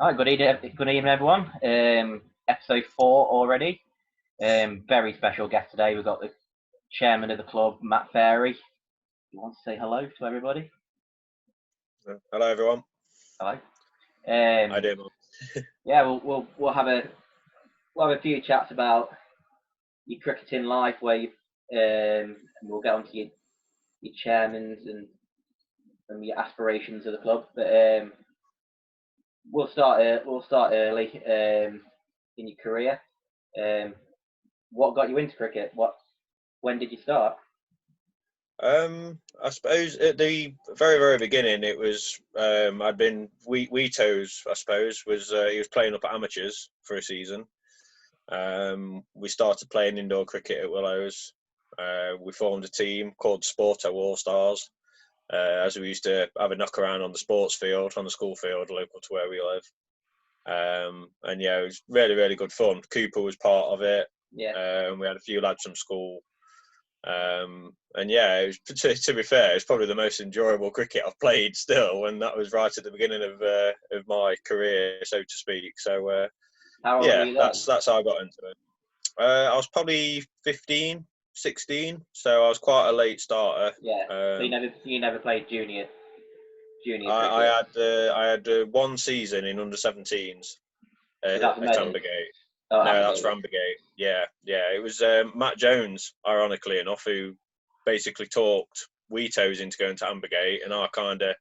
All right, good evening, everyone. Episode 4 already. Very special guest today. We've got the chairman of the club, Matt Ferry. You want to say hello to everybody? Hello, everyone. Hello. How do you? Yeah, we'll have a few chats about your cricketing life, where you and we'll get onto your chairmans and your aspirations of the club. But we'll start early in your career. What got you into cricket? When did you start? I suppose at the very, very beginning, it was I'd been Wheatos. I suppose he was playing up at amateurs for a season. We started playing indoor cricket at Willows. We formed a team called Sporto All Stars, as we used to have a knock around on the sports field, on the school field, local to where we live. And yeah, it was really, really good fun. Cooper was part of it. Yeah. We had a few lads from school. And yeah, it was, to be fair, it's probably the most enjoyable cricket I've played still, and that was right at the beginning of my career, so to speak. So How old were you then? that's how I got into it. I was probably 15, 16, so I was quite a late starter. Yeah. So you never played junior cricket? I had one season in under 17s at Ambergate. Oh, no, that's for Ambergate. Yeah. It was Matt Jones, ironically enough, who basically talked Wheatos into going to Ambergate, and I kind of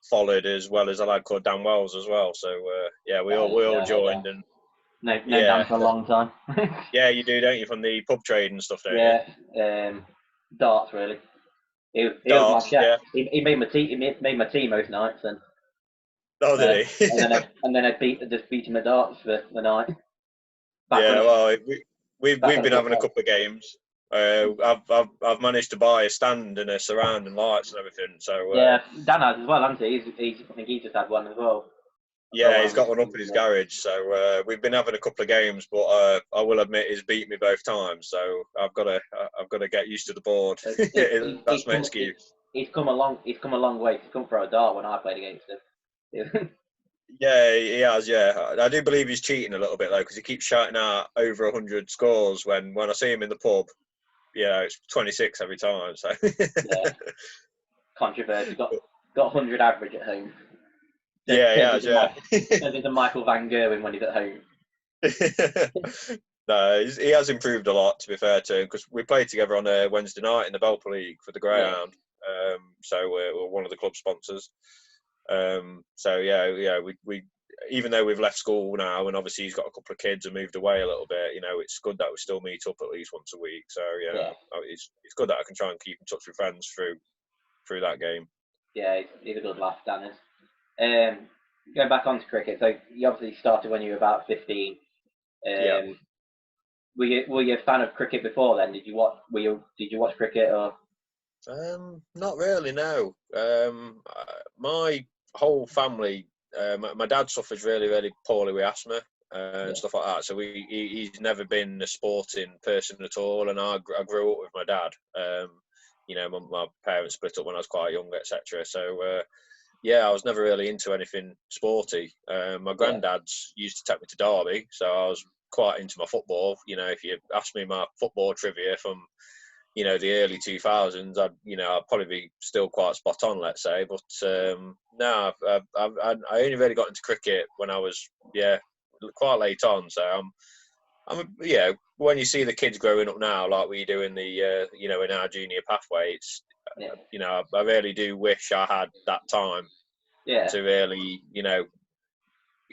followed, as well as a lad called Dan Wells as well. So we all joined, and Dan for a long time. Yeah, you do, don't you? From the pub trade and stuff, don't you? Darts really. He Darts, was my chef. Yeah. He made my tea. He made my tea most nights, and did he? and then I just beat him at darts for the night. We've been having a couple of games. I've managed to buy a stand and a surround and lights and everything. So Dan has as well, hasn't he? I think he just had one as well. Yeah, he's got one up in his garage. So we've been having a couple of games, but I will admit he's beat me both times. So I've got to get used to the board. That's my excuse. He's come a long way. He's come for a dart when I played against him. Yeah, he has. Yeah, I do believe he's cheating a little bit though, because he keeps shouting out over 100 scores when I see him in the pub. Yeah, it's 26 every time. So yeah, controversy. Got 100 average at home. Yeah, he has. Yeah, there's a Michael Van Gerwen when he's at home. No, he has improved a lot, to be fair to him, because we played together on a Wednesday night in the Belper League for the Greyhound. Yeah. So we're one of the club sponsors. We even though we've left school now, and obviously he's got a couple of kids and moved away a little bit, it's good that we still meet up at least once a week. So it's good that I can try and keep in touch with friends through that game. Yeah, he's a good laugh, Dan is. Going back onto cricket, so you obviously started when you were about 15. Were you a fan of cricket before then? Did you watch cricket or? Not really, no. My whole family, my dad suffers really, really poorly with asthma and stuff like that. So he's never been a sporting person at all. And I grew up with my dad. My parents split up when I was quite young, etc. So I was never really into anything sporty. My granddad's used to take me to Derby, so I was quite into my football. If you ask me my football trivia from the early 2000s, I'd probably be still quite spot on, let's say. But no, I only really got into cricket when I was quite late on. So when you see the kids growing up now, like we do in the in our junior pathway, it's I really do wish I had that time to really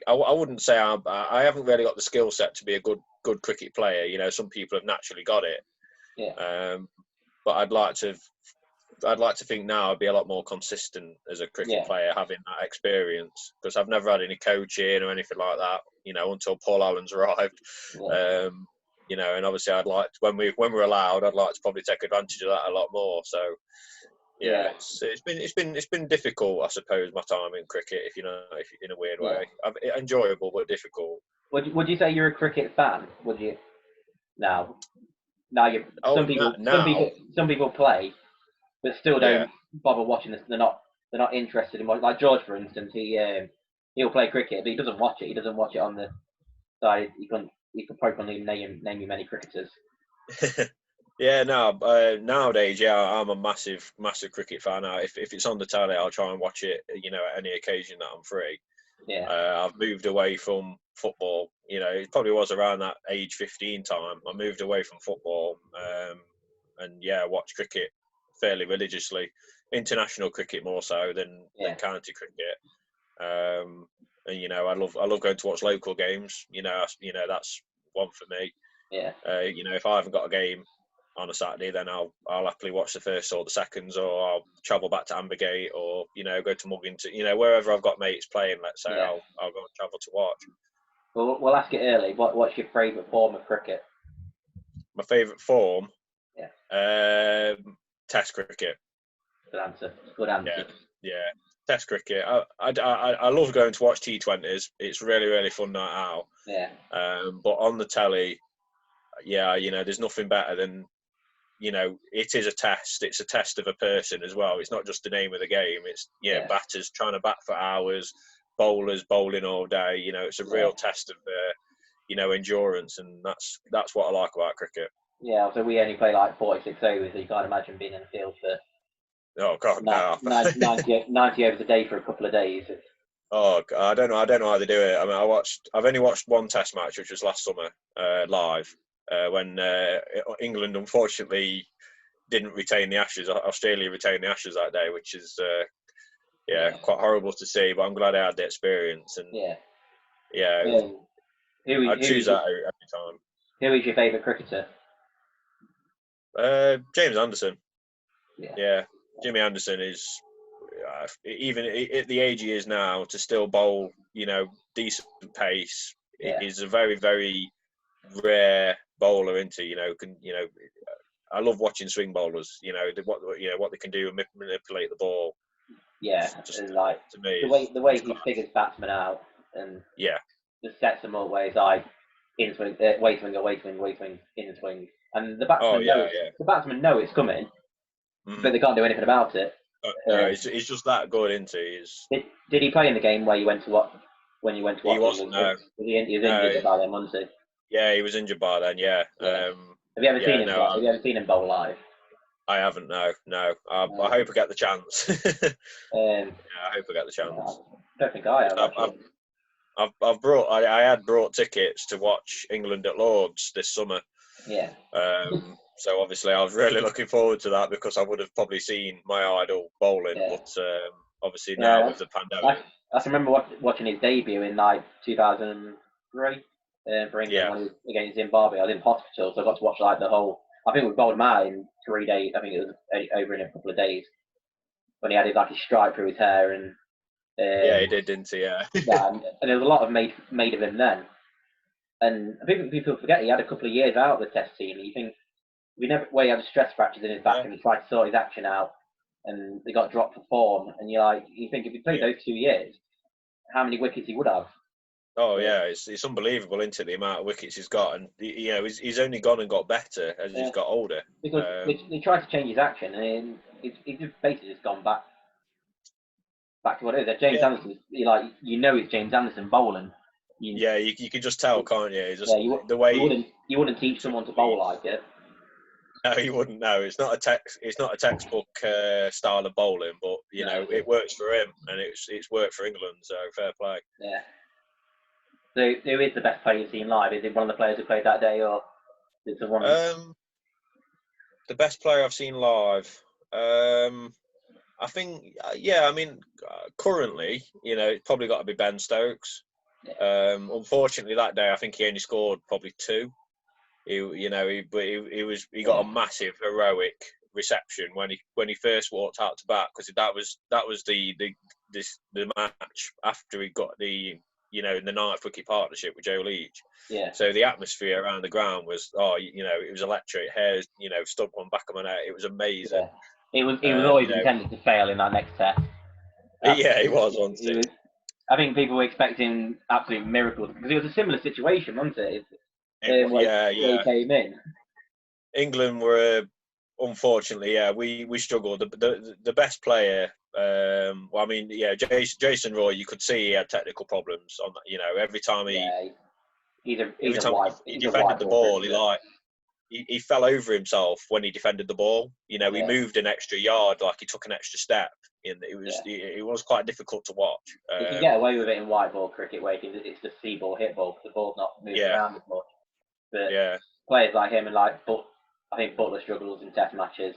I wouldn't say I haven't really got the skill set to be a good cricket player. Some people have naturally got it. But I'd like to think now I'd be a lot more consistent as a cricket player, having that experience, because I've never had any coaching or anything like that, until Paul Allen's arrived. And obviously I'd like to, when we're allowed, I'd like to probably take advantage of that a lot more. So it's been difficult, I suppose, my time in cricket, if in a weird way. Enjoyable but difficult. Would you say you're a cricket fan? Would you? Now you. Some people play, but still don't bother watching this. They're not interested in watching. Like George, for instance, he he'll play cricket, but he doesn't watch it. He doesn't watch it on the side. He could probably name you many cricketers. Yeah, no. Nowadays, yeah, I'm a massive cricket fan. If it's on the telly, I'll try and watch it. You know, at any occasion that I'm free. Yeah. I've moved away from football. You know, it probably was around that age 15 time. I moved away from football, and yeah, watch cricket fairly religiously. International cricket more so than county cricket. And you know, I love going to watch local games. You know, that's one for me. Yeah. You know, if I haven't got a game on a Saturday, then I'll happily watch the first or the seconds, or I'll travel back to Ambergate, or you know, go to Muggington. You know, wherever I've got mates playing, let's say, I'll go and travel to watch. Well, we'll ask it early. What's your favourite form of cricket? My favourite form, Test cricket. Good answer. Good answer. Yeah. Test cricket. I love going to watch T20s. It's really fun night out. Yeah. But on the telly, yeah, you know, there's nothing better than, you know, it is a test. It's a test of a person as well. It's not just the name of the game. It's batters trying to bat for hours, bowlers bowling all day. You know, it's a real test of you know, endurance, and that's what I like about cricket. Yeah, so we only play like 46 overs, so you can't imagine being in the field for 90 overs a day for a couple of days. Oh, I don't know how they do it. I mean, I've only watched one Test match, which was last summer, live, when England unfortunately didn't retain the Ashes. Australia retained the Ashes that day, which is quite horrible to see. But I'm glad I had the experience, and I'd choose that every time. Who is your favourite cricketer? James Anderson. Yeah. Jimmy Anderson is, even at the age he is now, to still bowl, you know, decent pace. Is a very rare bowler. I love watching swing bowlers. You know what they can do and manipulate the ball. Yeah, just, and like to me, the way he figures batsmen out, and just sets them up where it's like in swing, way swing, in swing, and the batsmen know it's coming, but they can't do anything about it. No, he's just that good, isn't he? Did he play in the game where you went to watch? When you went to watch, he wasn't. No, he was injured by then, wasn't he? Yeah, he was injured by then. Yeah. Have you ever seen him? Have you ever seen him bowl live? I haven't. No. I hope I get the chance. I hope I get the chance. I don't think I have. I had brought tickets to watch England at Lord's this summer. Yeah. So obviously I was really looking forward to that, because I would have probably seen my idol bowling, but obviously now with the pandemic. I can remember watching his debut in like 2003 for England when he was against Zimbabwe. I was in hospital, so I got to watch like the whole. I think we bowled him out in 3 days. I think it was over in a couple of days when he had like his stripe through his hair and. He did, didn't he? Yeah. And there was a lot of made of him then. And I think people forget he had a couple of years out of the Test team. And you think he had stress fractures in his back, and he tried to sort his action out, and they got dropped for form. And you think if he played those 2 years, how many wickets he would have? Oh yeah, it's unbelievable, isn't it, the amount of wickets he's got, and he's only gone and got better as he's got older. Because he tried to change his action, and he's just basically just gone back to what it is. James Anderson, it's James Anderson bowling. You can just tell, can't you? Just the way you wouldn't teach someone to bowl like it. No, you wouldn't. No, it's not a textbook style of bowling, but it works for him, and it's worked for England. So fair play. Yeah. So who is the best player you've seen live? Is it one of the players who played that day, or is it one? The best player I've seen live. I think, I mean, currently, it's probably got to be Ben Stokes. Yeah. Unfortunately, that day, I think he only scored probably 2. He got a massive heroic reception when he first walked out to bat, because that was the match after he got the in the 9th wicket partnership with Joe Leach. Yeah. So the atmosphere around the ground was it was electric. Hair stood on back of my neck. It was amazing. Yeah. He was always intended to fail in that next Test. He was, wasn't he? I think people were expecting absolute miracles, because it was a similar situation, wasn't it? He came in. England were, unfortunately, we struggled. The best player Well, I mean, yeah, Jason Roy, you could see he had technical problems on that. You know, every time he's every a time white he he's a defended white the ball ball, cricketer. he fell over himself when he defended the ball. You know, he moved an extra yard, like he took an extra step. And it was quite difficult to watch. You can get away with it in white ball cricket where it's the see ball, hit ball, because the ball's not moving around as much. But players like him and I think Butler struggles in test matches.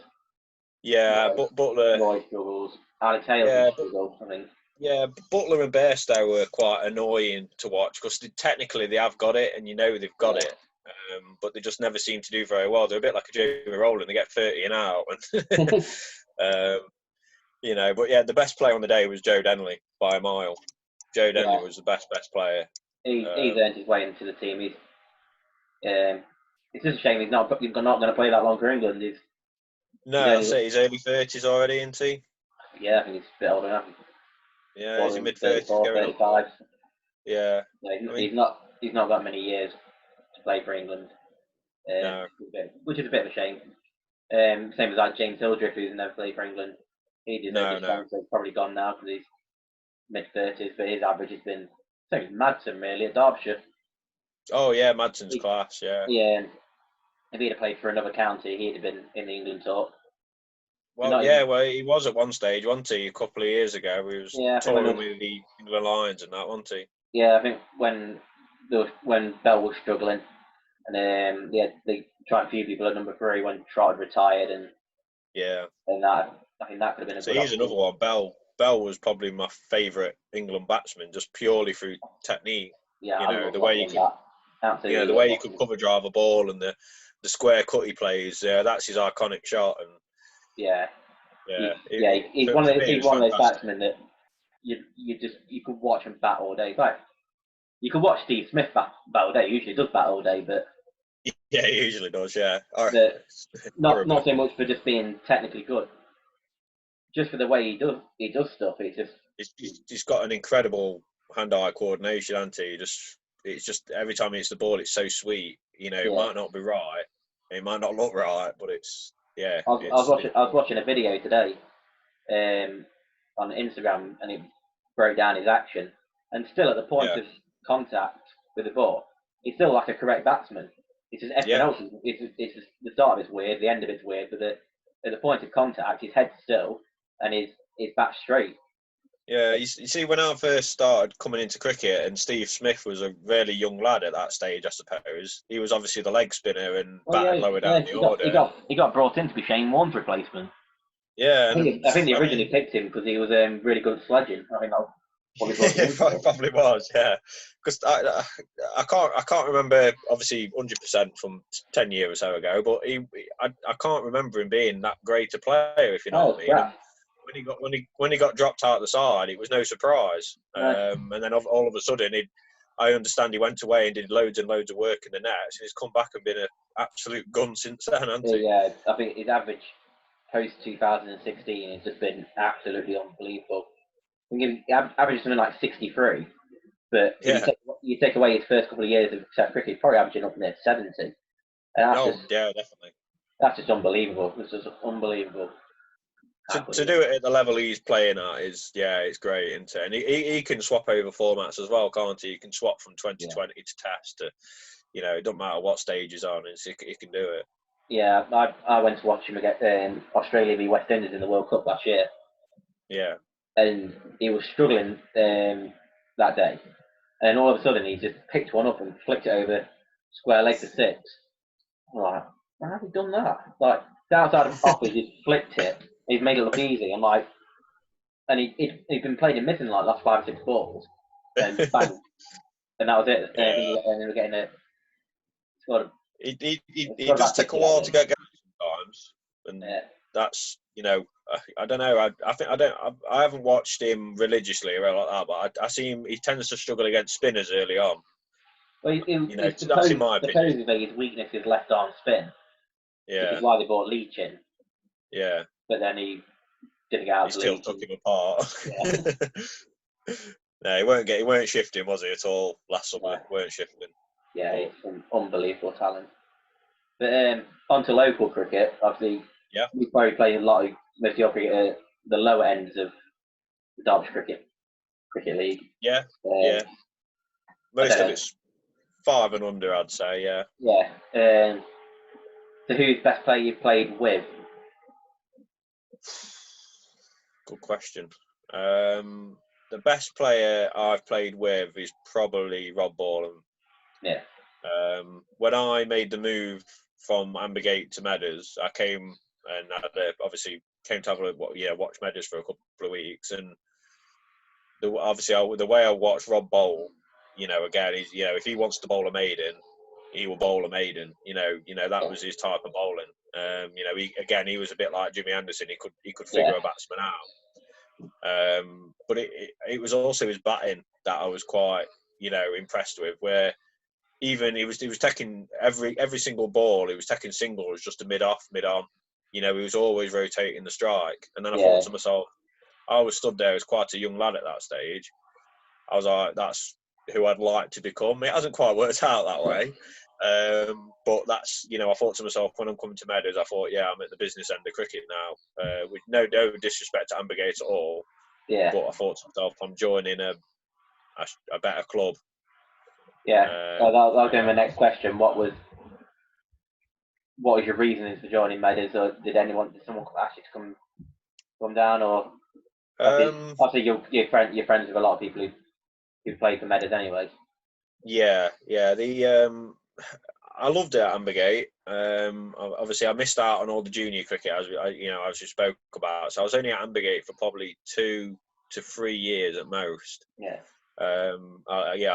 Yeah, Butler. Roy struggles. Alex Hales struggles, I think. Yeah, Butler and Bairstow were quite annoying to watch because technically they have got it, and you know they've got it, but they just never seem to do very well. They're a bit like a Jamie Rowland; they get 30 and out. You know, but yeah, the best player on the day was Joe Denley by a mile. Joe Denley was the best player. He's earned his way into the team. It's just a shame he's not going to play that long for England. He's he's early 30s already, isn't he? Yeah, I think he's a bit older now. Yeah, he's in mid-30s, going 35. on. Yeah. He's not got many years to play for England, which is a bit of a shame. Same as like James Hildreth, who's never played for England. He deserves his chance. He's probably gone now because he's mid-30s, but his average has been Madsen really at Derbyshire. Oh yeah, Madsen's class. Yeah. Yeah. If he'd have played for another county, he'd have been in the England talk. Well, he was at one stage, wasn't he? A couple of years ago, he was touring with the England Lions and that, wasn't he? Yeah, I think when Bell was struggling, and they tried a few people at number 3 when Trott had retired, and that I think that could have been a good option. Here's another one. Bell was probably my favourite England batsman, just purely through technique. Yeah, you know the way he could, the way he could cover drive a ball and the square cut he plays. That's his iconic shot. And he's one of those batsmen that you could watch him bat all day. Like you could watch Steve Smith bat all day. He usually does bat all day, but yeah, he usually does. Yeah, not so much for just being technically good, just for the way he does stuff. He's got an incredible hand-eye coordination, hasn't he? It's just every time he hits the ball, it's so sweet. You know, it might not be right, it might not look right, but it's. I was watching a video today on Instagram, and it broke down his action. And still, at the point of contact with the ball, he's still like a correct batsman. It's just everything else. It's just, the start of it's weird, the end of it's weird, but at the point of contact, his head's still, and his back straight. Yeah, you see, when I first started coming into cricket, and Steve Smith was a really young lad at that stage, I suppose. He was obviously the leg spinner and batted lower down the order. He got brought in to be Shane Warne's replacement. Yeah. I think they originally picked him because he was really good at sledging. I think it probably was, yeah. Because I can't remember, obviously, 100% from 10 years or so ago, but I can't remember him being that great a player, if you know what I mean. Yeah. When he got dropped out the side, it was no surprise. Right. And then all of a sudden, I understand he went away and did loads and loads of work in the nets, and he's come back and been an absolute gun since then, hasn't he? Yeah, I think his average post 2016 has just been absolutely unbelievable. I think he averages something like 63, but you take away his first couple of years of Test cricket, he's probably averaging up near 70. And definitely. That's just unbelievable. It's just unbelievable. To do it at the level he's playing at is it's great, isn't it? And he can swap over formats as well, can't he? He can swap from 2020 to Test to, it doesn't matter what stage he's on, he can do it. Yeah, I went to watch him against Australia v West Indies in the World Cup last year. Yeah. And he was struggling that day. And all of a sudden he just picked one up and flicked it over square leg for 6. I'm like, how have he done that? Like, outside of off, he just flicked it. He's made it look easy. I'm like, and he'd been playing and missing like last 5 or 6 balls, and bang, and that was it. And they were getting it. It does take a while to get going sometimes, and that's I don't know. I haven't watched him religiously or like that, but I see him. He tends to struggle against spinners early on. Well, that's in my opinion. Supposedly his weakness is left arm spin. Yeah. Which is why they bought Leach in. Yeah. But then he didn't get out of the league. He still took him apart. Yeah. No, he weren't shifting, was he, at all last summer? Yeah. Weren't shifting. Yeah, he's an unbelievable talent. But on to local cricket, obviously, we probably play a lot of most of your cricket at the lower ends of Derbyshire Cricket League. Yeah, Um, yeah. I Most don't of know. it's 5 and under, I'd say. Yeah. Yeah. So who's the best player you've played with? Good question. The best player I've played with is probably Rob Borland. Yeah. When I made the move from Ambergate to Meadows, I came and obviously came to have a watch Meadows for a couple of weeks, and the way I watched Rob bowl, again, he's if he wants to bowl a maiden, he will bowl a maiden. That was his type of bowling. He was a bit like Jimmy Anderson. He could figure a batsman out. But it was also his batting that I was quite impressed with, where even he was taking every single ball, he was taking singles just to mid off, mid on. He was always rotating the strike. And then I thought to myself, I was stood there as quite a young lad at that stage. I was like, that's who I'd like to become. It hasn't quite worked out that way. But that's, I thought to myself, when I'm coming to Meadows, I thought, yeah, I'm at the business end of cricket now. With no disrespect to Ambergate at all. Yeah. But I thought to myself, I'm joining a better club. Yeah. That'll go to my next question. What was your reasoning for joining Meadows, or did someone ask you to come down, or obviously you're friends with a lot of people who play for Meadows anyways. Yeah. I loved it at Ambergate. Obviously, I missed out on all the junior cricket as you spoke about. So I was only at Ambergate for probably 2 to 3 years at most. Yeah. I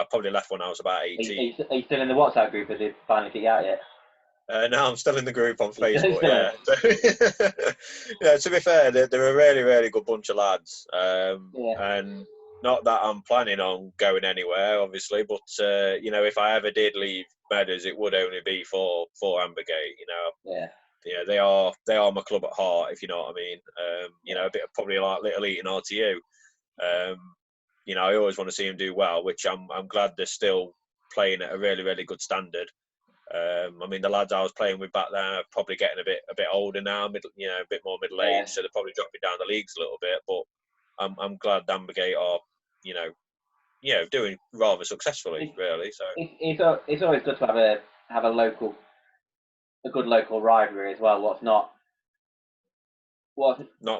probably left when I was about 18. Are you still in the WhatsApp group? Has it finally kicked out yet? No, I'm still in the group on Facebook. Yeah. Yeah. To be fair, they're a really, really good bunch of lads. And not that I'm planning on going anywhere, obviously, but if I ever did leave Meadows, it would only be for Ambergate. Yeah. They are my club at heart, if you know what I mean. A bit of probably like Little Eaton RTU. I always want to see them do well, which I'm glad they're still playing at a really, really good standard. The lads I was playing with back then are probably getting a bit older now, a bit more middle aged, so they're probably dropping down the leagues a little bit. But I'm glad Ambergate are, doing rather successfully, really. So it's always good to have a good local rivalry as well. Not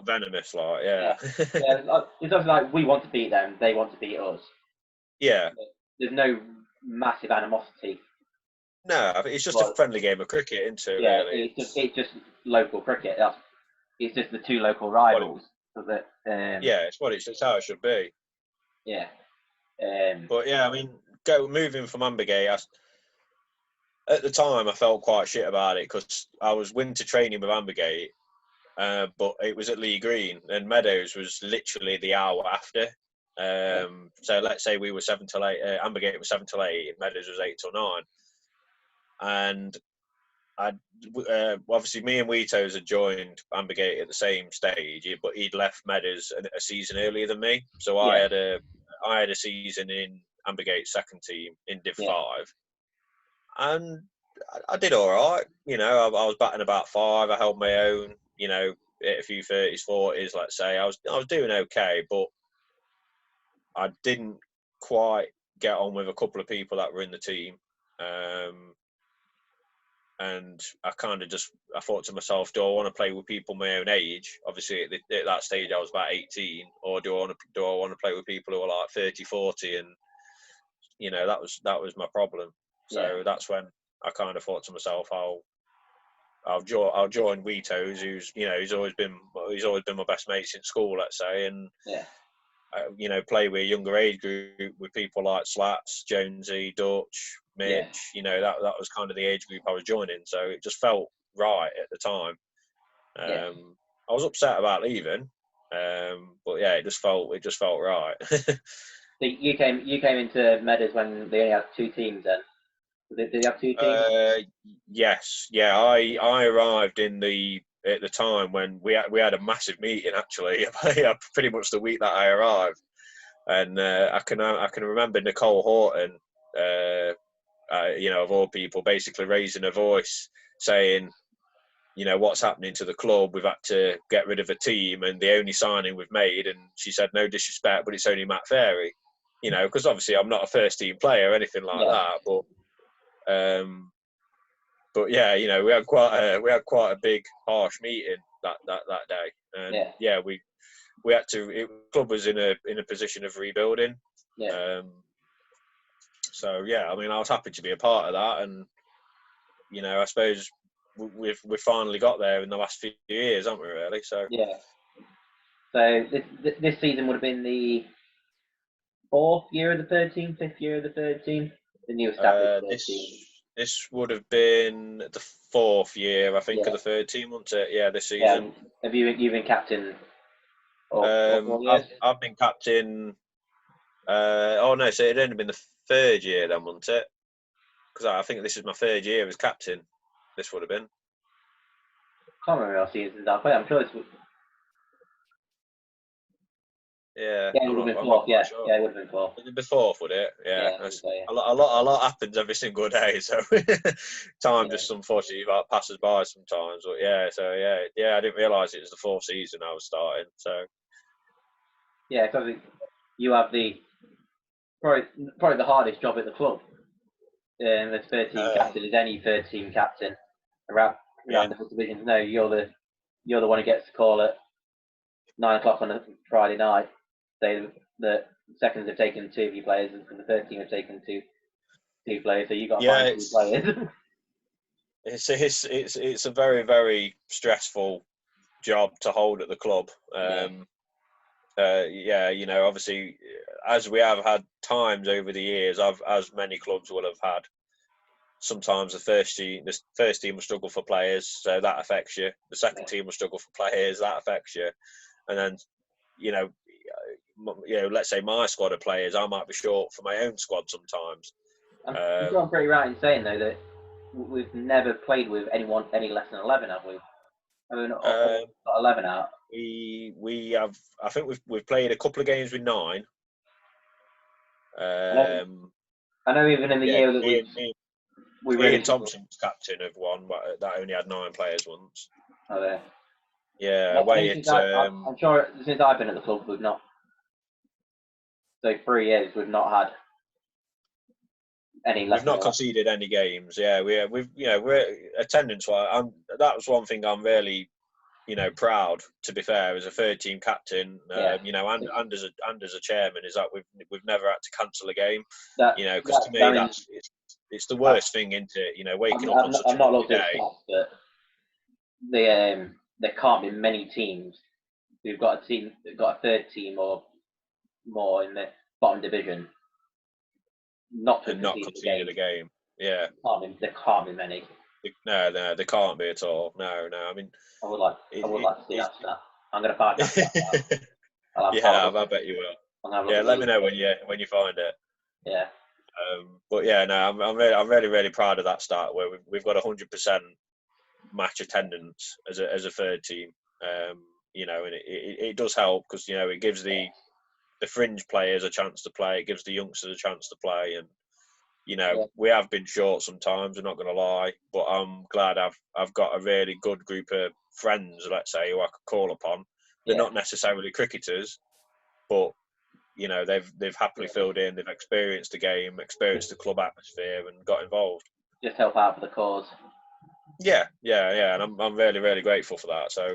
venomous, like yeah. It's also like we want to beat them, they want to beat us. Yeah. There's no massive animosity. No, it's just a friendly game of cricket, isn't it? Yeah, really, it's just local cricket. It's just the two local rivals. It's how it should be. Yeah. But yeah, moving from Ambergate, at the time I felt quite shit about it because I was winter training with Ambergate, but it was at Lee Green, and Meadows was literally the hour after. So let's say we were 7 till 8. Ambergate was 7 till 8. Meadows was 8 till 9. And obviously me and Wheatos had joined Ambergate at the same stage, but he'd left Meadows a season earlier than me. So I had a season in Ambergate's second team in Div 5, and I did all right. I was batting about 5. I held my own. Hit a few 30s, 40s. Let's say I was doing okay, but I didn't quite get on with a couple of people that were in the team. And I thought to myself, do I want to play with people my own age? Obviously, at that stage, I was about 18. Or do I want to play with people who are like 30, 40? And that was my problem. So that's when I kind of thought to myself, I'll join Wheatos, who's he's always been my best mate since school, let's say, and play with a younger age group with people like Slats, Jonesy, Dutch, Mitch. That was kind of the age group I was joining, so it just felt right at the time. I was upset about leaving, but yeah, it just felt right. So you came into Meadows when they only had 2 teams then. Did they have 2 teams? Yes, yeah. I arrived at the time when we had a massive meeting. Actually, pretty much the week that I arrived, and I can remember Nicole Horton, of all people, basically raising her voice, saying, what's happening to the club. We've had to get rid of a team, and the only signing we've made, and she said, no disrespect, but it's only Matt Ferry. Because obviously I'm not a first team player or anything like that, but yeah, we had quite a big harsh meeting that day, and we had to. The club was in a position of rebuilding. So yeah, I mean, I was happy to be a part of that, and I suppose we've finally got there in the last few years, haven't we? Really? So So this season would have been the 4th year of the 13, 5th year of the 13, the new established 13. This would have been the 4th year, I think, of the 13, wouldn't it? Yeah, this season. Have you've been captain? I've been captain. No, so it'd only been the 3rd year then, wouldn't it? Because I think this is my 3rd year as captain. This would have been. Can't remember our seasons. I'm sure it's. Yeah, it would have been 4th. Sure. Yeah, it would have been 4th. Would it be 4th, would it? Yeah. A lot happens every single day, so time just unfortunately passes by sometimes. But I didn't realise it was the 4th season I was starting. So yeah, because you have probably the hardest job at the club. As 13 captain, as any 13 captain around the divisions. No, you're the one who gets the call at 9 o'clock on a Friday night. Say the seconds have taken 2 of your players, and the 13 have taken two players. So you got to find 2 players. It's a very, very stressful job to hold at the club. Obviously, as we have had times over the years, as many clubs will have had. Sometimes the first team will struggle for players, so that affects you. The second team will struggle for players, that affects you. And then, let's say my squad of players, I might be short for my own squad sometimes. I'm pretty right in saying though that we've never played with anyone any less than 11, have we? I mean, got 11 out. We have. I think we've played a couple of games with 9. I know even in the year that Ian Thompson was captain of one, but that only had 9 players once. Oh, yeah. Yeah, I'm sure since I've been at the club, we've not. So 3 years, we've not had any. We've not conceded any games. Yeah, we're attendance wise. That was one thing I'm really, proud. To be fair, as a 3rd-team captain, and as a chairman, is that we've never had to cancel a game. Because to me it's the worst thing, isn't it? Waking up on such a busy day. But there can't be many teams who've got a 3rd team or more in the bottom division not conceded a game. Yeah, there can't be many. No, there can't be at all. No. I mean, I would like to see that stat. I'm going to find that. I bet you will. Yeah, let me know when you find it. Yeah. But yeah, no, I'm really, really proud of that start where we've got 100% match attendance as a 3rd team. And it does help because it gives the fringe players a chance to play. It gives the youngsters a chance to play, and we have been short sometimes. I'm not going to lie, but I'm glad I've got a really good group of friends, let's say, who I could call upon. They're not necessarily cricketers, but they've happily filled in. They've experienced the game, experienced the club atmosphere, and got involved. Just help out for the cause. Yeah, and I'm really, really grateful for that. So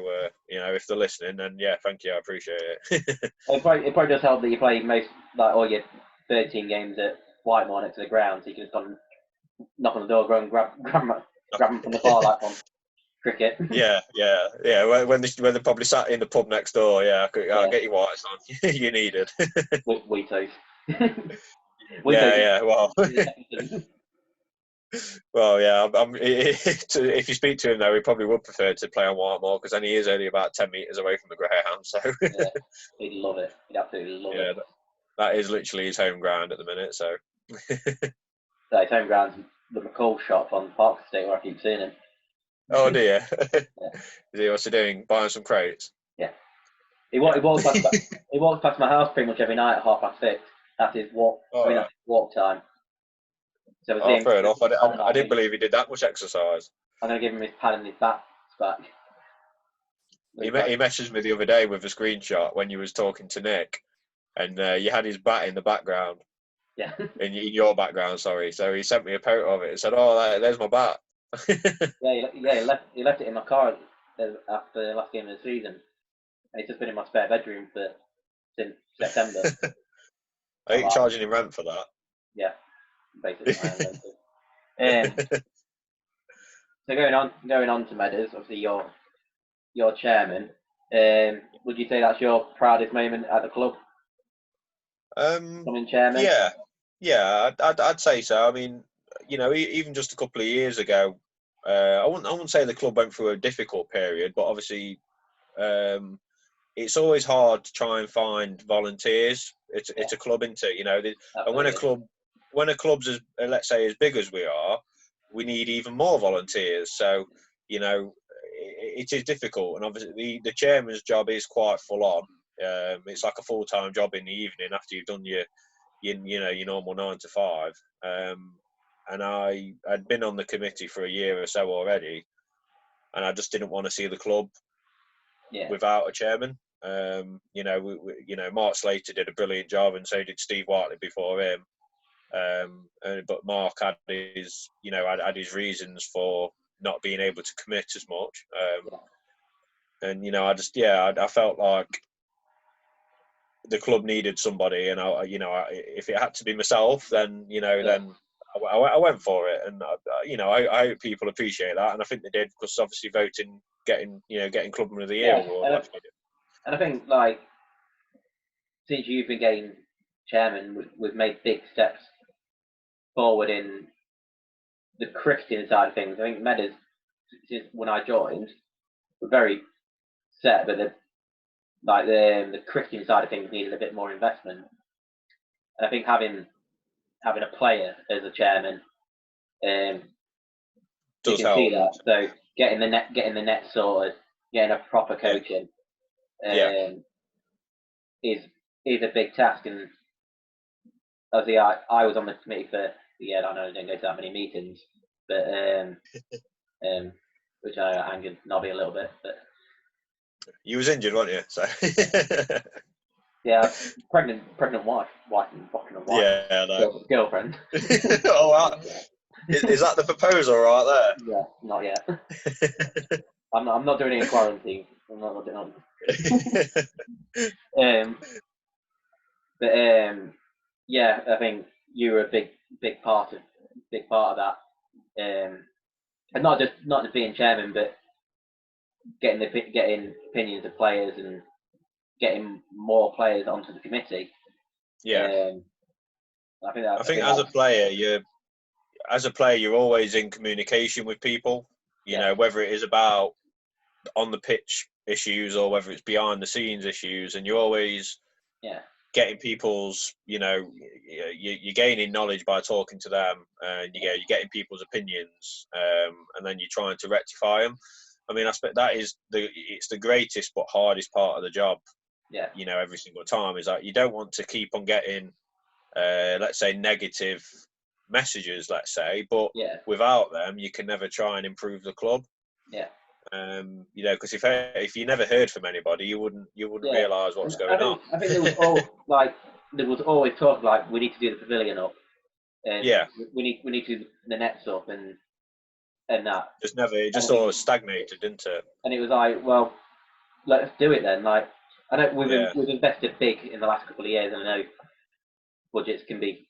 if they're listening, then thank you, I appreciate it. It probably does help that you play all your 13 games at Whitemore next to the ground, so you can just come knock on the door, go and grab them from the bar like on cricket. Yeah. When they're probably sat in the pub next door, I'll get you whites on. You needed. Wheatos. Well. Well, yeah. If you speak to him, though, he probably would prefer to play on Whitemore because then he is only about 10 metres away from the ground. So he'd love it. He'd absolutely love it. That is literally his home ground at the minute. So his home ground's the McCall shop on Park Estate where I keep seeing him. Oh dear. What's he doing? Buying some crates? Yeah. He walks past my house pretty much every night at 6:30. That's his walk. That's his walk time. So fair enough. I didn't believe he did that much exercise. I'm going to give him his pad and his bat back. He messaged me the other day with a screenshot when you was talking to Nick, and you had his bat in the background. Yeah. In your background, sorry. So he sent me a photo of it and said, "Oh, there's my bat." He left it in my car after the last game of the season. And it's just been in my spare bedroom since September. Are you charging him rent for that? Yeah, basically my own rental. So going on to Meadows, obviously your chairman. Would you say that's your proudest moment at the club? Becoming chairman? Yeah, I'd say so. I mean, even just a couple of years ago, I wouldn't say the club went through a difficult period, but obviously, it's always hard to try and find volunteers. It's a club, isn't it? And when a club's let's say as big as we are, we need even more volunteers. So it is difficult, and obviously the chairman's job is quite full on. It's like a full-time job in the evening after you've done your normal 9 to 5. And I'd been on the committee for a year or so already, and I just didn't want to see the club without a chairman. Mark Slater did a brilliant job, and so did Steve Whiteley before him. But Mark had his reasons for not being able to commit as much. And I felt like the club needed somebody, and if it had to be myself, then then I went for it, and I hope people appreciate that, and I think they did, because obviously getting Clubman of the Year award. And I think since you've been getting chairman, we've made big steps forward in the cricketing side of things. I think Meadows, since when I joined, were very set, but the cricketing side of things needed a bit more investment. And I think having a player as a chairman, does you can help. see that. So getting the net sorted, getting a proper coaching, is a big task. And obviously, I was on the committee for I know I didn't go to that many meetings, but which I angered Nobby a little bit, but. You was injured, weren't you? So. Yeah, pregnant wife, Yeah, no. girlfriend. Oh, is that the proposal right there? Yeah, not yet. I'm not doing it in quarantine. I'm not doing it. I think you were a big part of that, and not just being chairman, but getting opinions of players and getting more players onto the committee. Yeah. I think as a player, you're always in communication with people. You know, whether it is about on the pitch issues or whether it's behind the scenes issues, and you're always getting people's. You're gaining knowledge by talking to them, and you're getting people's opinions, and then you're trying to rectify them. I mean, I expect that is it's the greatest but hardest part of the job. Yeah. Every single time is that you don't want to keep on getting, let's say, negative messages, let's say, but without them, you can never try and improve the club. Yeah. Because if you never heard from anybody, you wouldn't realise what's going on. I think there was always talk we need to do the pavilion up. We need to do the nets up and that. It just always stagnated, didn't it? And it was well, let's do it then. I know we've invested big in the last couple of years, and I know budgets can be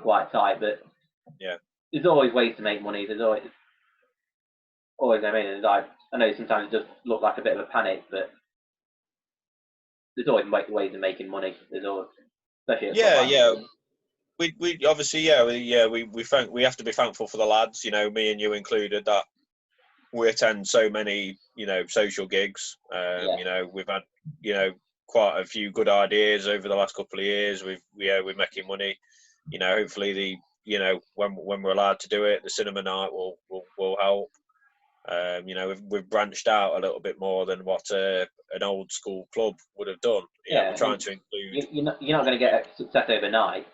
quite tight, but there's always ways to make money. There's always I mean, and I know sometimes it does look like a bit of a panic, but there's always ways of making money. There's always, especially We obviously we have to be thankful for the lads, me and you included, that we attend so many social gigs. We've had quite a few good ideas over the last couple of years. We're making money. Hopefully when we're allowed to do it, the cinema night will help. We've branched out a little bit more than what an old school club would have done. We're trying to include. You're not going to get success overnight.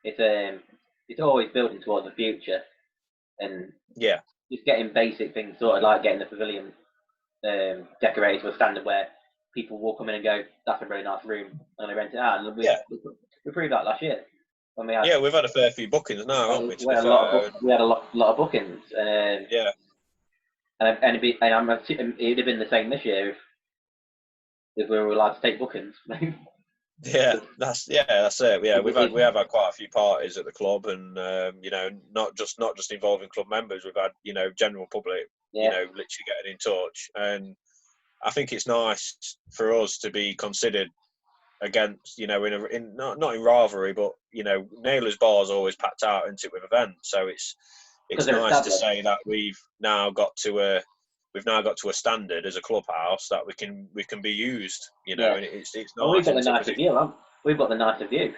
It's always building towards the future, and just getting basic things sorted, like getting the pavilion decorated to a standard where people will come in and go, "That's a really nice room," and they rent it out. And we proved that last year when we had. Yeah, we've had a fair few bookings now, haven't we? To be fair, we had a lot of bookings. Yeah. And it'd have been the same this year if we were allowed to take bookings. Yeah, that's it. Yeah, we have had quite a few parties at the club, and you know, not just involving club members. We've had, you know, general public, you know, literally getting in touch, and I think it's nice for us to be considered against, you know, in not in rivalry, but you know, Naylor's Bar is always packed out, isn't it, with events. So it's nice to say that we've now got to a standard as a clubhouse that we can be used, you know, and it's nice. Well, we've got the nicer view, haven't we? We've got the nicer view.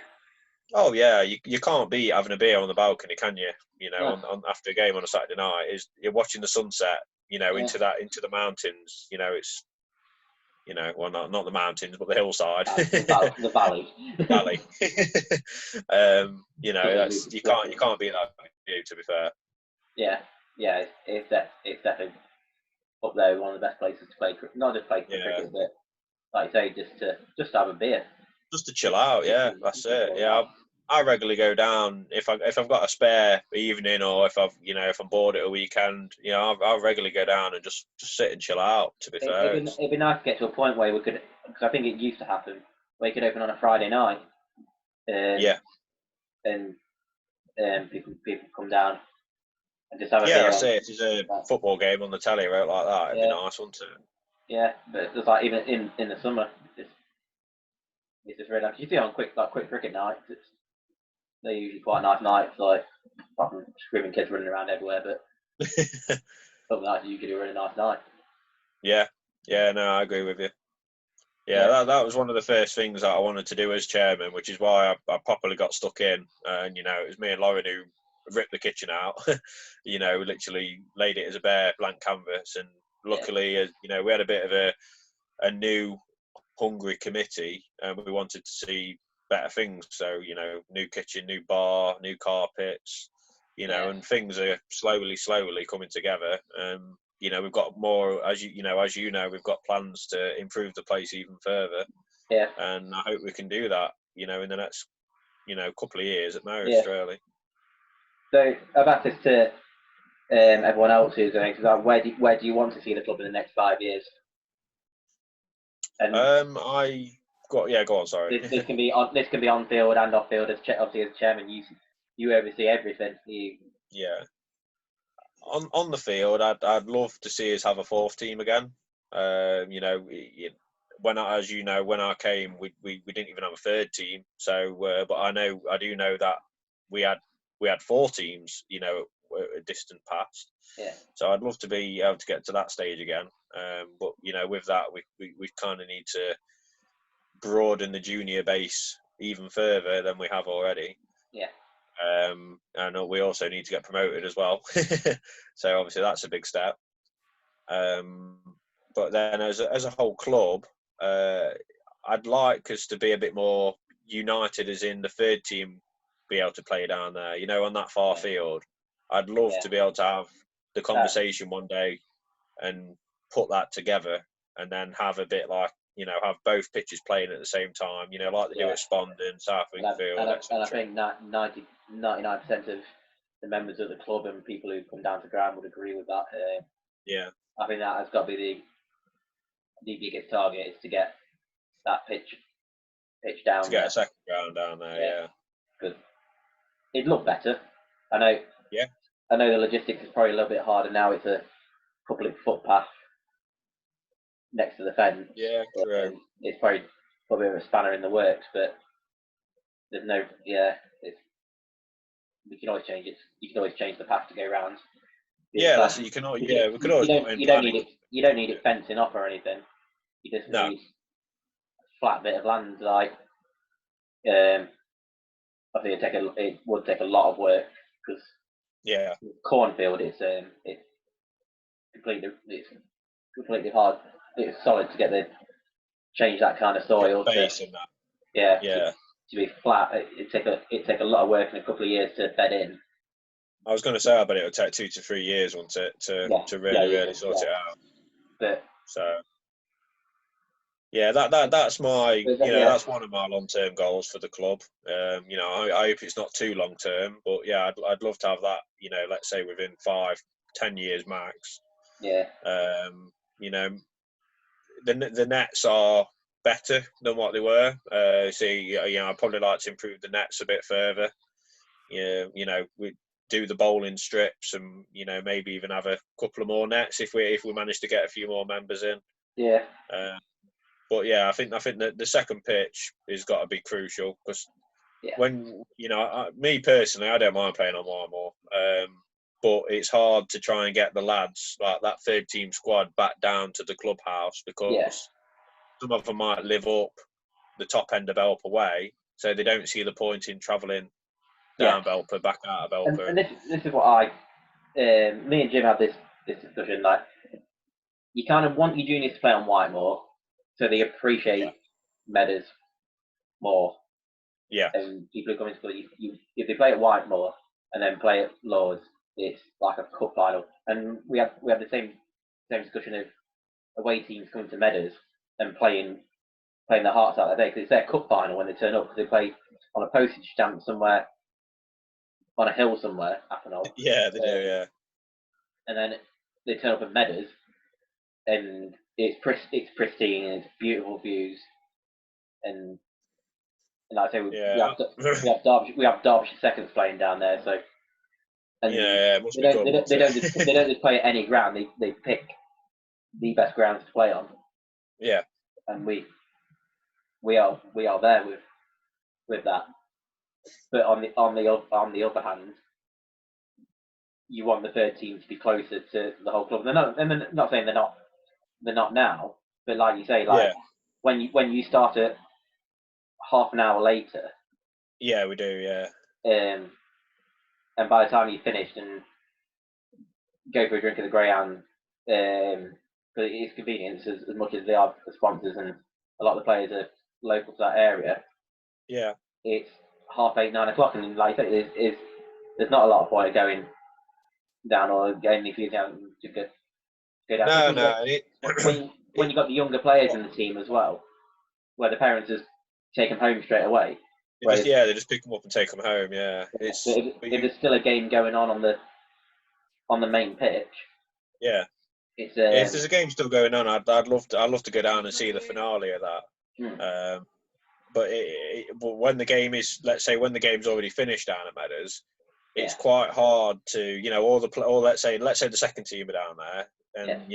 Oh yeah, you can't be having a beer on the balcony, can you? You know, on after a game on a Saturday night, you're watching the sunset, you know, into the mountains. You know, it's, you know, well, not the mountains, but the hillside, the valley. The valley. You know, you can't beat that view, to be fair. Yeah, it's definitely up there, one of the best places to play. Not just play cricket, but like you say, just have a beer, just to chill out. Yeah, that's it. Yeah, I regularly go down if I've got a spare evening, or if I'm bored at a weekend. You know, I'll regularly go down and just sit and chill out. To be fair, it'd be nice to get to a point where we could, because I think it used to happen, where you could open on a Friday night. And people come down and just have a beer. That's it. If there's a football game on the telly or out like that, it'd be nice, wouldn't it? Yeah, but it's like even in the summer, it's just really nice. You see on quick cricket nights, they're usually quite nice nights, like screaming kids running around everywhere, but something like that usually a really nice night. Yeah, no, I agree with you. Yeah, that was one of the first things that I wanted to do as chairman, which is why I properly got stuck in. And, you know, it was me and Lauren who ripped the kitchen out, you know, literally laid it as a bare blank canvas. And luckily, you know, we had a bit of a new hungry committee, and we wanted to see better things. So, you know, new kitchen, new bar, new carpets, you know, and things are slowly coming together. You know, we've got more, as you know, we've got plans to improve the place even further. Yeah. And I hope we can do that, you know, in the next, you know, couple of years at most, really. So I've asked this to everyone else who's going, where do you want to see the club in the next 5 years? And go on, sorry. This can be on field and off field. Obviously, as chairman, you oversee everything. Yeah. On the field, I'd love to see us have a fourth team again. You know, when I came, we didn't even have a third team. So, but I do know that we had 4 teams, you know, a distant past. Yeah. So I'd love to be able to get to that stage again. But you know, with that, we kind of need to broaden the junior base even further than we have already. Yeah. And we also need to get promoted as well. So obviously that's a big step. But then as a whole club, I'd like us to be a bit more united, as in the third team be able to play down there, you know, on that far field. I'd love to be able to have the conversation one day and put that together, and then have a bit like, you know, have both pitches playing at the same time, you know, like they do at Spondon, South Wingfield, and I think 99% of the members of the club and people who come down to ground would agree with that. I think that has got to be the biggest target, is to get that pitch down. To get a second ground down there, Because it'd look better. I know. Yeah. I know the logistics is probably a little bit harder now. It's a public footpath next to the fence. Yeah, true. It's probably a spanner in the works, but there's no. We can always change it. You can always change the path to go round. That's it. You can always. Yeah, we could always. You don't need it. You don't need it fencing off or anything. You just need a flat bit of land. Like, I think it would take a lot of work, because cornfield is completely hard. It's solid to change that kind of soil to be flat. It take a lot of work and a couple of years to bed in. I was going to say, I bet it would take 2 to 3 years, wouldn't it, to really sort it out. But So yeah, that's my Yeah. that's one of my long-term goals for the club. I hope it's not too long-term, but yeah, I'd love to have that. Let's say within 5-10 years max. Yeah. The nets are better than what they were. I'd probably like to improve the nets a bit further. We do the bowling strips, and maybe even have a couple of more nets if we manage to get a few more members in. Yeah. But yeah, I think that the second pitch has got to be crucial, because when me personally, I don't mind playing on Whitemore, but it's hard to try and get the lads, like that third team squad, back down to the clubhouse, because some of them might live up the top end of Belper way, so they don't see the point in travelling down Belper, back out of Belper. And this is what me and Jim had this discussion. Like, you kind of want your juniors to play on Whitemore, so they appreciate Meadows more. Yeah. And people who come into school, if they play at Whitemore and then play at Lords, it's like a cup final. And we had the same discussion of away teams coming to Meadows and playing their hearts out of their day, because it's their cup final when they turn up, because they play on a postage stamp somewhere on a hill somewhere, Athenol. Yeah, they do, yeah. And then they turn up at Meadows, and it's pristine, and it's beautiful views, and like I say, we have Derbyshire seconds playing down there, so. And it must be good. They don't just play at any ground. They pick the best grounds to play on. Yeah. And we are there with that. But on the other hand, you want the third team to be closer to the whole club. They're not saying they're not now, but like you say, when you start at half an hour later. Yeah, we do. Yeah. And by the time you finished and go for a drink of the Greyhound, but it's convenience as much as they are the sponsors, and a lot of the players are local to that area. Yeah. It's 8:30, 9 o'clock, and like I say, there's not a lot of point of going down or getting any fees down to go down. When you've got the younger players in the team as well, where the parents just take them home straight away. They just pick them up and take them home. Yeah. If there's still a game going on the main pitch. Yeah. If there's a game still going on, I'd love to go down and see the finale of that. But when the game is, let's say, when the game's already finished down at Meadows, it's quite hard to, let's say the second team are down there, and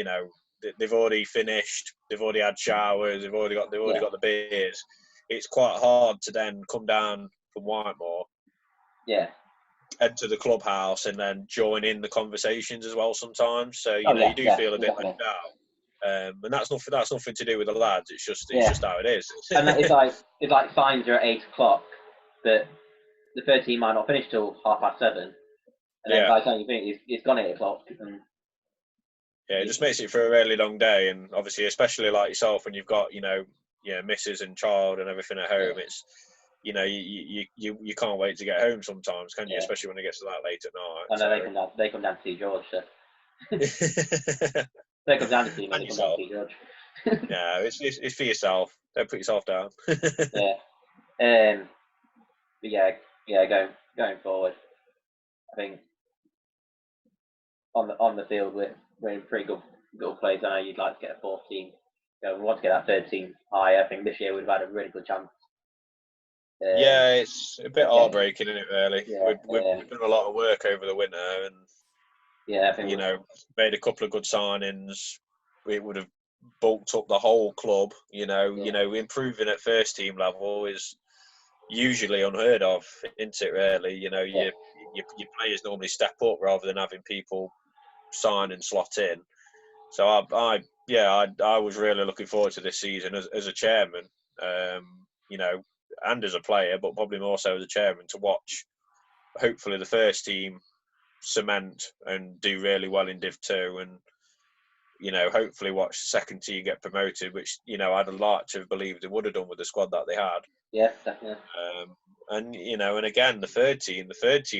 they've already finished, they've already had showers, they've already got the beers. It's quite hard to then come down from Whitemore. Yeah. Enter the clubhouse and then join in the conversations as well sometimes. So you do feel a bit let down, and that's nothing to do with the lads. It's just how it is. And it's like signs are at 8 o'clock, but the third team might not finish till 7:30, and then by the time you finish, it's gone 8 o'clock. And it just makes it for a really long day, and obviously, especially like yourself, when you've got missus and child and everything at home, it's. You can't wait to get home sometimes, can you? Especially when it gets to that late at night. I know they come down to see George. So. They come down to see me. They come down to see George. Yeah, it's for yourself. Don't put yourself down. But going forward, I think on the field we're in pretty good place. I know you'd like to get a fourth team. We want to get that third team high. I think this year we've had a really good chance. It's a bit heartbreaking, isn't it? Really, we've done a lot of work over the winter, and I think made a couple of good signings. We would have bulked up the whole club. Improving at first team level is usually unheard of, isn't it? Really, your players normally step up rather than having people sign and slot in. So I was really looking forward to this season as a chairman. And as a player, but probably more so as a chairman, to watch hopefully the first team cement and do really well in Div 2, and hopefully watch the second team get promoted, which I'd like to have believed they would have done with the squad that they had. Yeah, definitely. And again the third team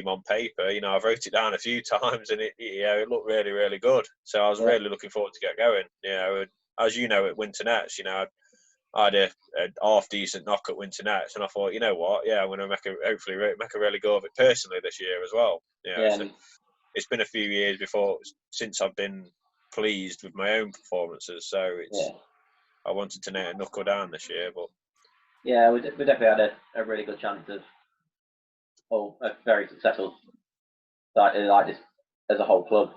on paper, I wrote it down a few times, and it looked really, really good. So I was really looking forward to get going. as you know, at Winter Nets, I had a half decent knock at Winter Nets, and I thought, you know what, I'm going to hopefully make a really go of it personally this year as well. Yeah, It's been a few years since I've been pleased with my own performances, so I wanted to knuckle down this year, but yeah, we definitely had a really good chance of a very successful like this as a whole club.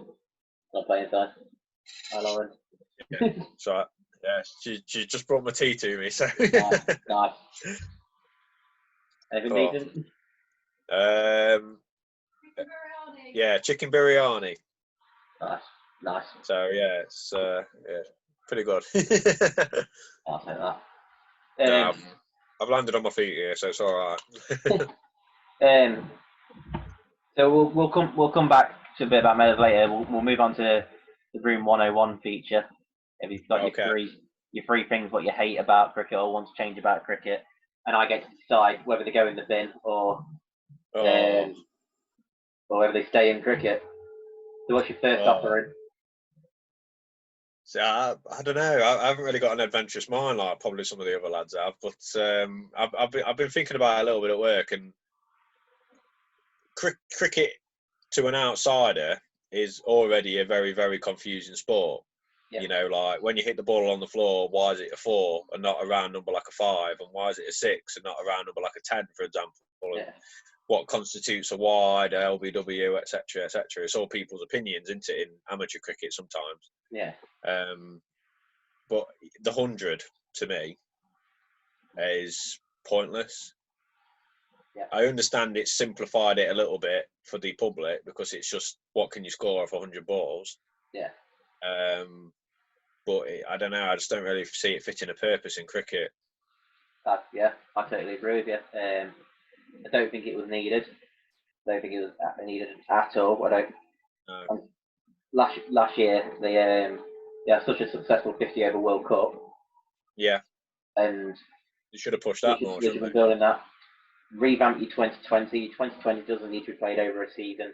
Not playing side. Hi, Lauren. Yeah. So she just brought my tea to me. So nice. Anything decent? Yeah, chicken biryani. Nice. So yeah, it's pretty good. I'll take that. I've landed on my feet here, so it's all right. So we'll come back to a bit about medals later. We'll move on to the Room 101 feature. If you've got your three things what you hate about cricket or want to change about cricket, and I get to decide whether they go in the bin or whether they stay in cricket. So what's your first offering? So I don't know. I haven't really got an adventurous mind like probably some of the other lads have, but I've been thinking about it a little bit at work, and cricket to an outsider is already a very, very confusing sport. Yeah. Like when you hit the ball on the floor, why is it a 4 and not a round number like a 5? And why is it a 6 and not a round number like a 10, for example? Yeah. What constitutes a wide, a LBW, etc., etc. It's all people's opinions, isn't it, in amateur cricket sometimes? Yeah. But the 100 to me is pointless. Yeah. I understand it's simplified it a little bit for the public because it's just what can you score off 100 balls. Yeah. But I don't know. I just don't really see it fitting a purpose in cricket. Yeah, I totally agree with you. I don't think it was needed. I don't think it was needed at all. I don't. No. Last year they had such a successful 50 over World Cup. Yeah. And you should have pushed that more. You should be building that. Revamp your 2020. 2020 doesn't need to be played over a season.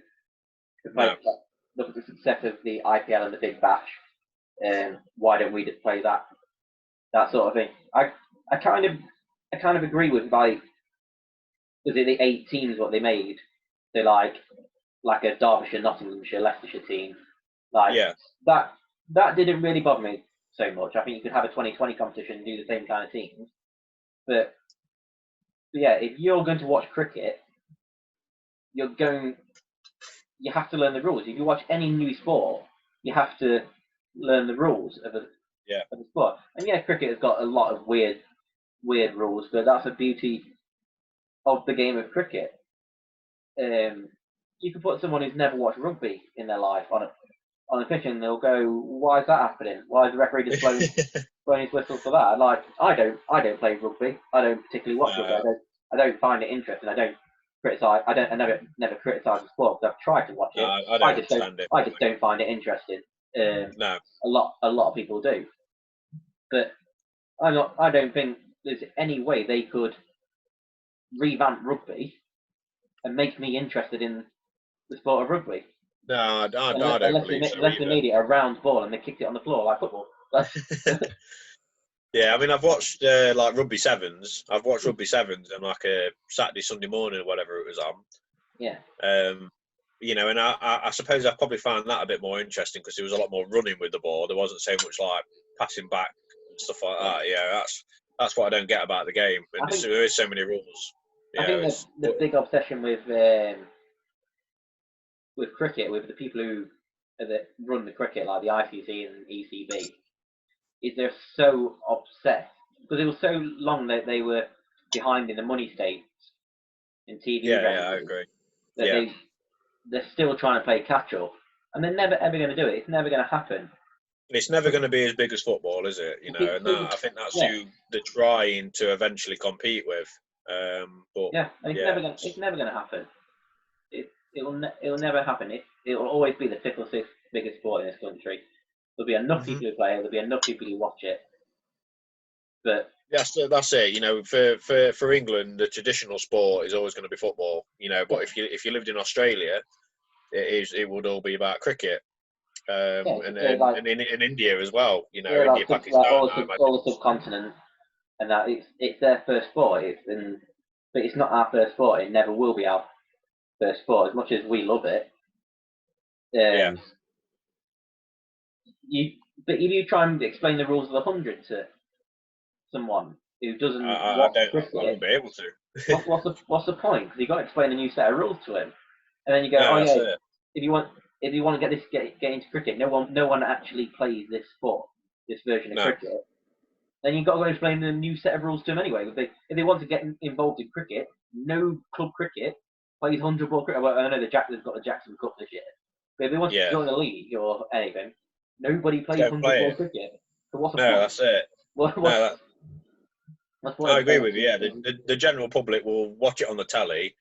No. Look at the success of the IPL and the Big Bash. Why don't we just play that sort of thing? I kind of agree with like, was it the 8 teams what they made? They like a Derbyshire, Nottinghamshire, Leicestershire team. Like that didn't really bother me so much. I think you could have a 2020 competition and do the same kind of teams. But yeah, if you're going to watch cricket, you have to learn the rules. If you watch any new sport, you have to learn the rules of the sport. And yeah, cricket has got a lot of weird rules, but that's the beauty of the game of cricket. You can put someone who's never watched rugby in their life on a pitch, and they'll go, "Why is that happening? Why is the referee just blowing his whistle for that?" Like, I don't play rugby. I don't particularly watch rugby. I don't find it interesting. I don't criticize. I never criticize the sport because I've tried to watch it. I just don't find it interesting. No. A lot of people do, but I don't think there's any way they could revamp rugby and make me interested in the sport of rugby. No, I don't believe so. Unless they made it a round ball and they kicked it on the floor like football. Yeah, I mean, I've watched like rugby sevens. I've watched rugby sevens on like a Saturday, Sunday morning or whatever it was on. Yeah. And I suppose I probably found that a bit more interesting because there was a lot more running with the ball. There wasn't so much like passing back and stuff like that. Yeah, that's what I don't get about the game. And there is so many rules. I think the big obsession with cricket, with the people who run the cricket, like the ICC and ECB, is they're so obsessed because it was so long that they were behind in the money states in TV. Yeah, I agree. That they're still trying to play catch up, and they're never ever going to do it. It's never going to happen. It's never going to be as big as football, is it? I think that's who they're trying to eventually compete with. It's never going to happen. It'll never happen. It will always be the 5th or 6th biggest sport in this country. There'll be enough people who play it. There'll be enough people who watch it. But that's it. For England, the traditional sport is always going to be football. But if you lived in Australia, it would all be about cricket. Yeah, and in India as well. You know, yeah, India, Pakistan. I imagine. all the subcontinent, and that it's their first sport. But it's not our first sport. It never will be our first sport. As much as we love it, Yeah, you but if you try and explain the rules of the 100 to someone who doesn't I watch don't. I cricket, won't be able to. what's the point? Because you've got to explain a new set of rules to him, and then you go, No, oh that's yeah, it. if you want to get into cricket, no one actually plays this sport, this version of No. cricket. Then you've got to go explain a new set of rules to them anyway. If they want to get involved in cricket, no club cricket plays 100-ball cricket. Well, I know they've got the Jackson Cup this year, but if they want to Yeah. join a league or anything, nobody plays Don't play 100-ball it. cricket. So what's the No, point? that's it. What, No, that, what's the I point agree of with you. Yeah, the general public will watch it on the telly.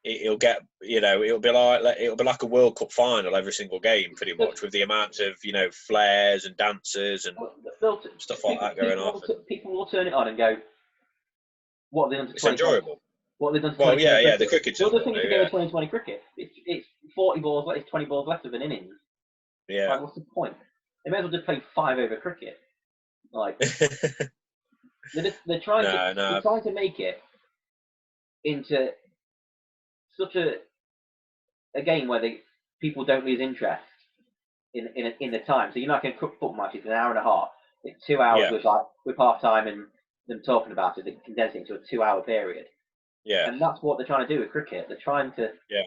It'll get, you know, it'll be like a World Cup final every single game, pretty much, with the amount of, you know, flares and dancers and stuff like that going off. People will turn it on and go, what have they done to It's 2020? enjoyable. What have they done to Well, 2020 yeah, the cricket? cricketers Well, the will thing do. is, the game Yeah, of 2020 cricket, it's 40 balls, it's 20 balls left of an innings. yeah. Like, what's the point? They may as well just play 5 over cricket. Like, they're trying to make it into such a game where people don't lose interest in the time. So you're not going to cook football matches an hour and a half. It's 2 hours Yeah, with half time and them talking about it. They condense it into a 2-hour period. yeah, And that's what they're trying to do with cricket. They're trying to yeah.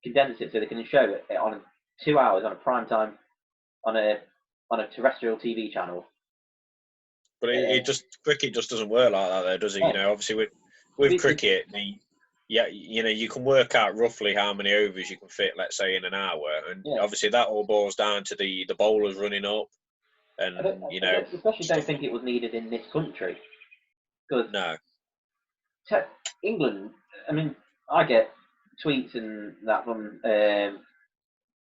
condense it so they can show it on 2 hours on a prime time on a terrestrial TV channel. But cricket just doesn't work like that, though, does it? You know, obviously with cricket, you know, you can work out roughly how many overs you can fit, let's say, in an hour, and obviously that all boils down to the bowlers running up, and you know, especially don't think it was needed in this country because no, England. I mean, I get tweets and that from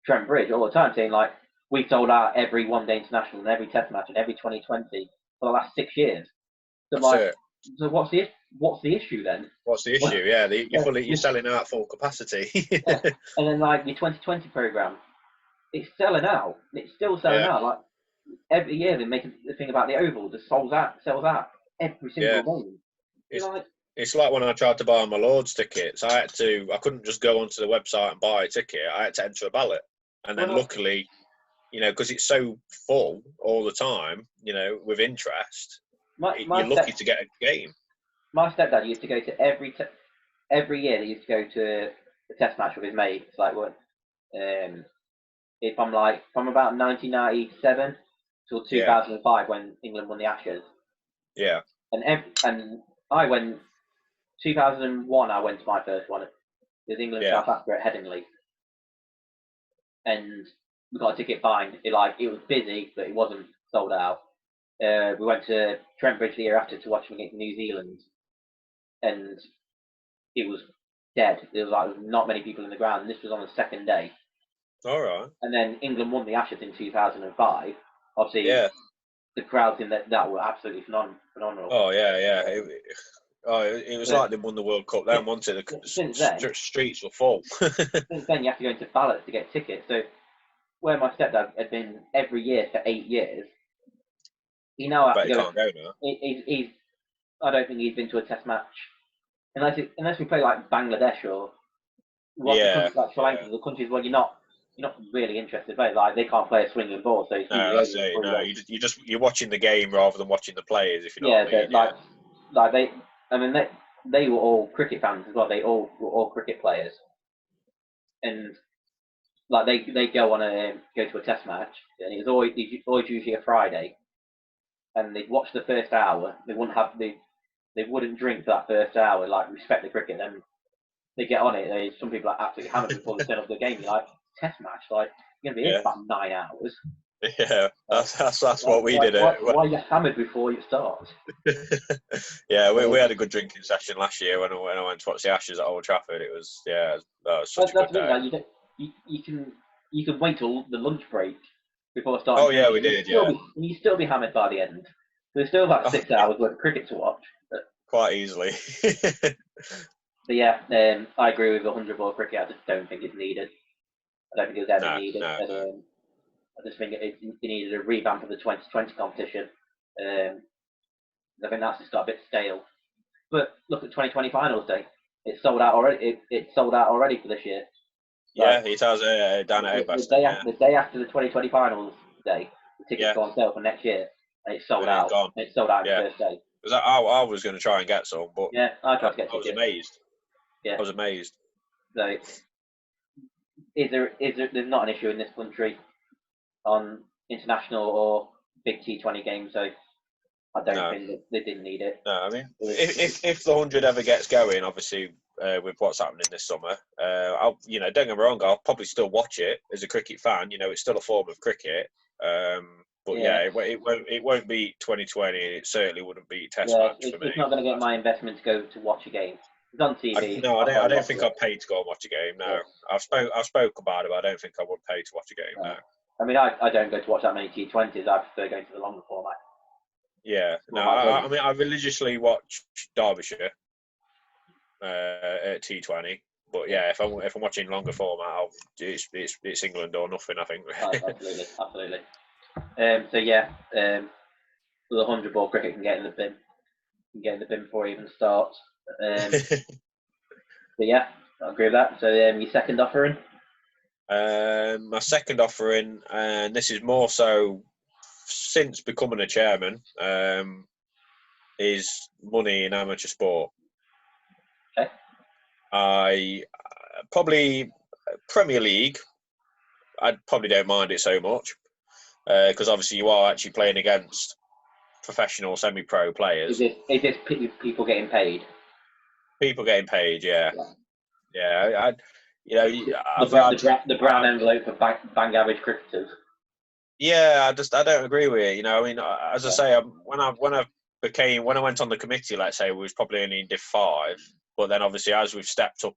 Trent Bridge all the time saying like we've sold out every one-day international and every Test match and every 2020 for the last 6 years. So that's like, it. so what's the issue then? What's the issue? Yeah, you're selling out full capacity. Yeah. And then like your 2020 program, it's selling out. It's still selling out. Like every year they make the thing about the Oval just sells out every single game. It's like when I tried to buy my Lord's tickets. I couldn't just go onto the website and buy a ticket. I had to enter a ballot, and then luckily, you know, because it's so full all the time, you know, with interest, you're lucky to get a game. My stepdad used to go to every year. He used to go to a Test match with his mates. Like what? From about 1997 till 2005 when England won the Ashes. Yeah. And I went 2001. I went to my first one. It was England South Africa at Headingley, and we got a ticket fine. It was busy, but it wasn't sold out. We went to Trent Bridge the year after to watch them against New Zealand, and it was dead. There was not many people in the ground. And this was on the second day. All right. And then England won the Ashes in 2005. Obviously, the crowds in that were absolutely phenomenal. Oh yeah. It was like they won the World Cup. They wanted the streets were full. Since then, you have to go into ballots to get tickets. So, where my stepdad had been every year for 8 years, he now has to go. Can't go now. I don't think he's been to a Test match unless we play like Bangladesh or like Sri Lanka, the countries where you're not really interested. But like they can't play a swinging ball, so you're watching the game rather than watching the players. If you know what I mean. They were all cricket fans as well. They all were all cricket players, and like they go to a Test match, and it was always usually a Friday, and they'd watch the first hour. They wouldn't drink for that first hour, like respect the cricket. Then they get on it. Some people are absolutely hammered before they turn up the game. You're like, Test match, like you're gonna be here for about 9 hours. Yeah, that's what we did. Why are you hammered before you start? Yeah, we had a good drinking session last year when I went to watch the Ashes at Old Trafford. It was that was such a good day. Like, you can wait till the lunch break before starting. Oh yeah, we did. You still be hammered by the end. There's still about 6 hours worth of cricket to watch. Quite easily. But yeah, I agree with 100-ball cricket. I just don't think it's needed. I don't think it was ever needed. No. I just think it needed a revamp of the 2020 competition. I think that's just got a bit stale. But look at 2020 finals day. It's sold out already. It's sold out already for this year. Yeah, it has down at Edgbaston. The day after the 2020 finals day, the tickets go on sale for next year, and it's sold out. Gone. It's sold out the first day. Because I was going to try and get some, but yeah, I tried to get tickets. I was amazed. Yeah, I was amazed. So, there's not an issue in this country on international or big T20 games, so I don't think that they didn't need it. No, I mean, if the 100 ever gets going, obviously with what's happening this summer, I'll don't get me wrong, I'll probably still watch it as a cricket fan. It's still a form of cricket. But it won't beat 2020. It certainly wouldn't beat Test match for me. It's not going to get my investment to go to watch a game. It's on TV. I don't think I'd pay to go and watch a game. No, yeah. I've spoke about it, but I don't think I would pay to watch a game. No. I mean, I don't go to watch that many T20s. I prefer going to the longer format. Yeah, no, I mean, I religiously watch Derbyshire at T20, but yeah, if I'm watching longer format, it's England or nothing. I think. Absolutely. So yeah, the 100 ball cricket can get in the bin. Before it even starts. But yeah, I agree with that. So your second offering? My second offering, and this is more so since becoming a chairman, is money in amateur sport. Okay. I probably Premier League. I probably don't mind it so much because obviously you are actually playing against professional, semi-pro players. Is this people getting paid? People getting paid, yeah. The brown envelope for bang average cricketers. Yeah, I don't agree with it. I mean, as I say, when I went on the committee, let's say, we was probably only in Div 5, but then obviously as we've stepped up,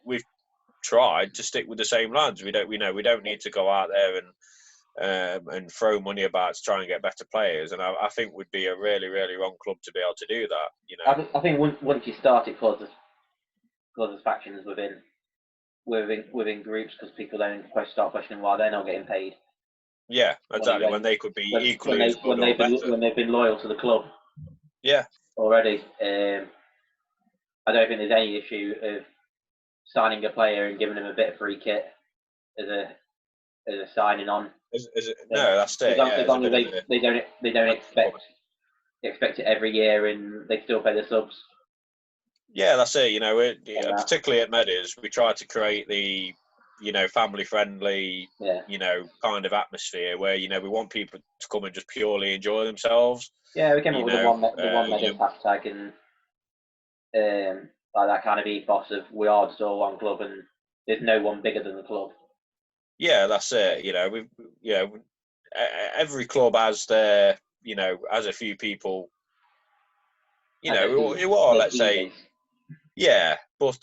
we've tried to stick with the same lads. We don't need to go out there and throw money about to try and get better players. And I think would be a really, really wrong club to be able to do that. I think once you start, it causes factions within groups because people then start questioning why they're not getting paid. Yeah, exactly. When they could be equally as good or better. When they've been loyal to the club. Yeah. Already, I don't think there's any issue of signing a player and giving him a bit of free kit as a signing on. No, that's it. As long as they don't expect it every year and they still pay the subs. Yeah, that's it. Particularly at Meadows, we try to create the, family-friendly, kind of atmosphere where we want people to come and just purely enjoy themselves. Yeah, we came up with the one Meadows hashtag and like that kind of ethos of we are just all one club and there's no one bigger than the club. Yeah, that's it. Every club has their, has a few people. Who are, let's say. Yeah, but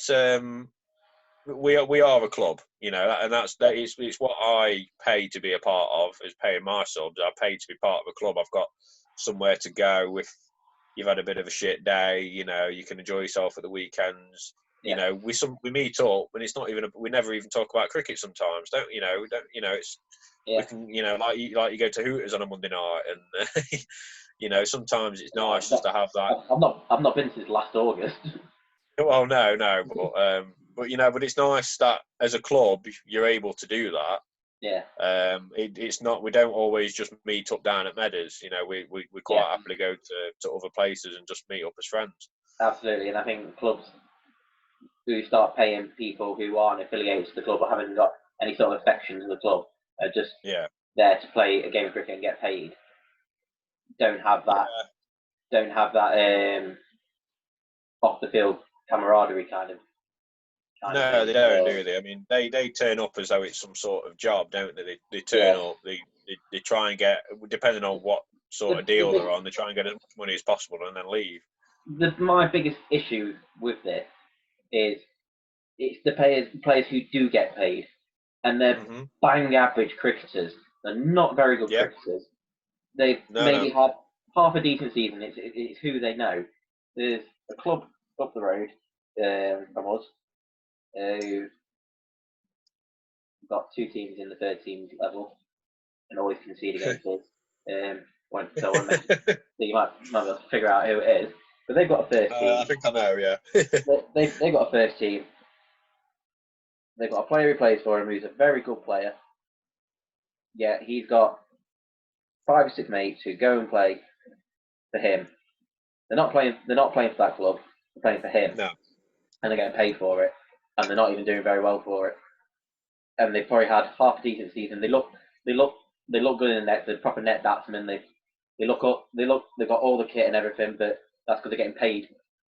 we are a club, and it's what I pay to be a part of, is paying my subs. I pay to be part of a club. I've got somewhere to go if you've had a bit of a shit day. You can enjoy yourself at the weekends. Yeah. We meet up, and it's not even we never even talk about cricket sometimes. It's we can like you go to Hooters on a Monday night, and sometimes it's nice just to have that. I've not been since last August. Well, no, but it's nice that as a club you're able to do that. Yeah. It's not. We don't always just meet up down at Meadows. We quite happily go to other places and just meet up as friends. Absolutely, and I think clubs who start paying people who aren't affiliated to the club or haven't got any sort of affection to the club are just there to play a game of cricket and get paid. Don't have that. Off the field camaraderie kind of. No, they don't, do they? I mean, they turn up as though it's some sort of job, don't they? They turn up. They try and get, depending on what sort of deal they're on, they try and get as much money as possible and then leave. My biggest issue with this is it's the players who do get paid, and they're bang average cricketers. They're not very good cricketers. They've maybe had half a decent season. It's who they know. There's a club up the road from us. got 2 teams in the third team level and always concede against us. So I want to mention, so you might be able to figure out who it is. But they've got a first team. I think I know, yeah. They've got a first team. They've got a player who plays for him who's a very good player. Yeah, he's got 5 or 6 mates who go and play for him. They're not playing for that club. They're playing for him. No. And they're getting paid for it. And they're not even doing very well for it. And they've probably had half a decent season. They look good in the net. They're proper net batsmen. They've got all the kit and everything, but that's because they're getting paid,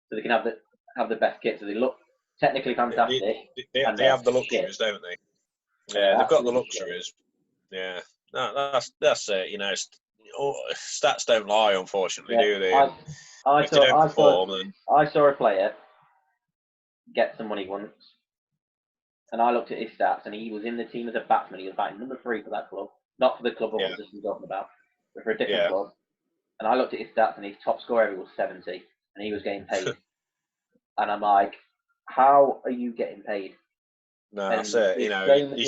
so they can have the best kit. So they look technically fantastic. They have the luxuries, don't they? Yeah, they've got the luxuries. Shit. Yeah, that's it. You know, stats don't lie, unfortunately, do they? I saw a player get some money once, and I looked at his stats, and he was in the team as a batsman. He was batting number 3 for that club, not for the club I was just talking about, but for a different club. And I looked at his stats, and his top score ever was 70, and he was getting paid. And I'm like, how are you getting paid? No, that's it. You know, he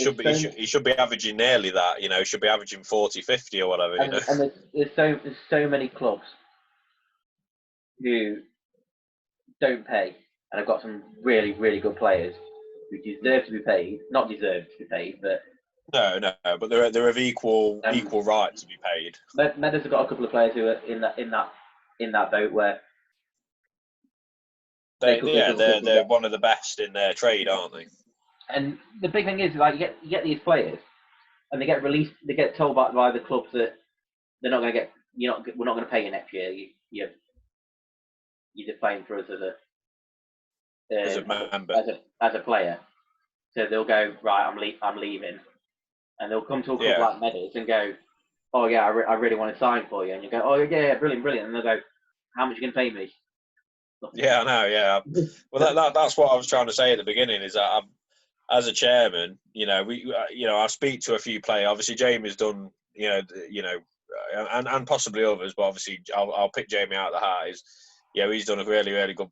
should be averaging nearly that. You know, he should be averaging 40, 50 or whatever. And, you know, and there's so many clubs who don't pay, and have got some really, really good players who deserve to be paid. Not deserve to be paid, but no, but they're of equal right to be paid. Meadows have got a couple of players who are in that boat where they're one of the best in their trade, aren't they? And the big thing is, like, you get these players, and they get released. They get told by the clubs that they're not going to get. We're not going to pay you next year. You're just playing for us As a member, as a player. So they'll go, right, I'm leaving, and they'll come to a club like Meadows and go, oh yeah, I really want to sign for you, and you go, oh yeah, brilliant, and they'll go, how much you can pay me? Yeah, I know. Yeah, well, that's what I was trying to say at the beginning. Is that as a chairman, I speak to a few players. Obviously, Jamie's done, and possibly others, but obviously, I'll pick Jamie out of the hat. He's done a really, really good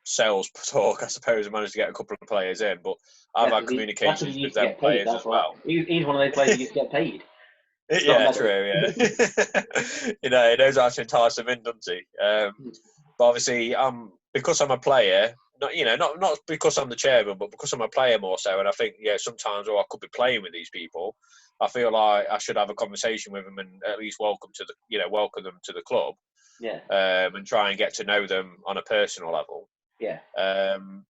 sales talk, I suppose, and managed to get a couple of players in. But I've had communications with them players as well. He's one of those players who used to get paid. Yeah, true. Yeah, he knows how to entice them in, doesn't he? But obviously, because I'm a player, not because I'm the chairman, but because I'm a player more so. And I think, sometimes, I could be playing with these people. I feel like I should have a conversation with them and at least welcome them to the club. Yeah. And try and get to know them on a personal level. Yeah. And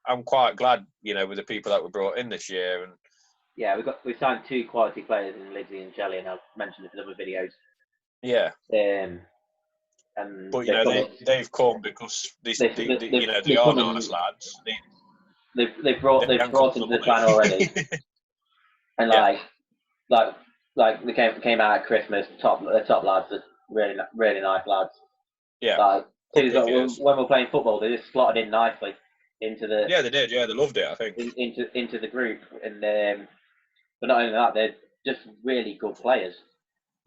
I'm quite glad, with the people that were brought in this year. And yeah, we signed 2 quality players in Lizzie and Shelley, and I've mentioned it in other videos. Yeah. But they've come because they are nice lads. They've brought into the plan already, and like they came out at Christmas. Top lads are really really nice lads. Yeah. Like when we're playing football, they just slotted in nicely into the. Yeah, they did. Yeah, they loved it. I think into the group, and but not only that, they're just really good players.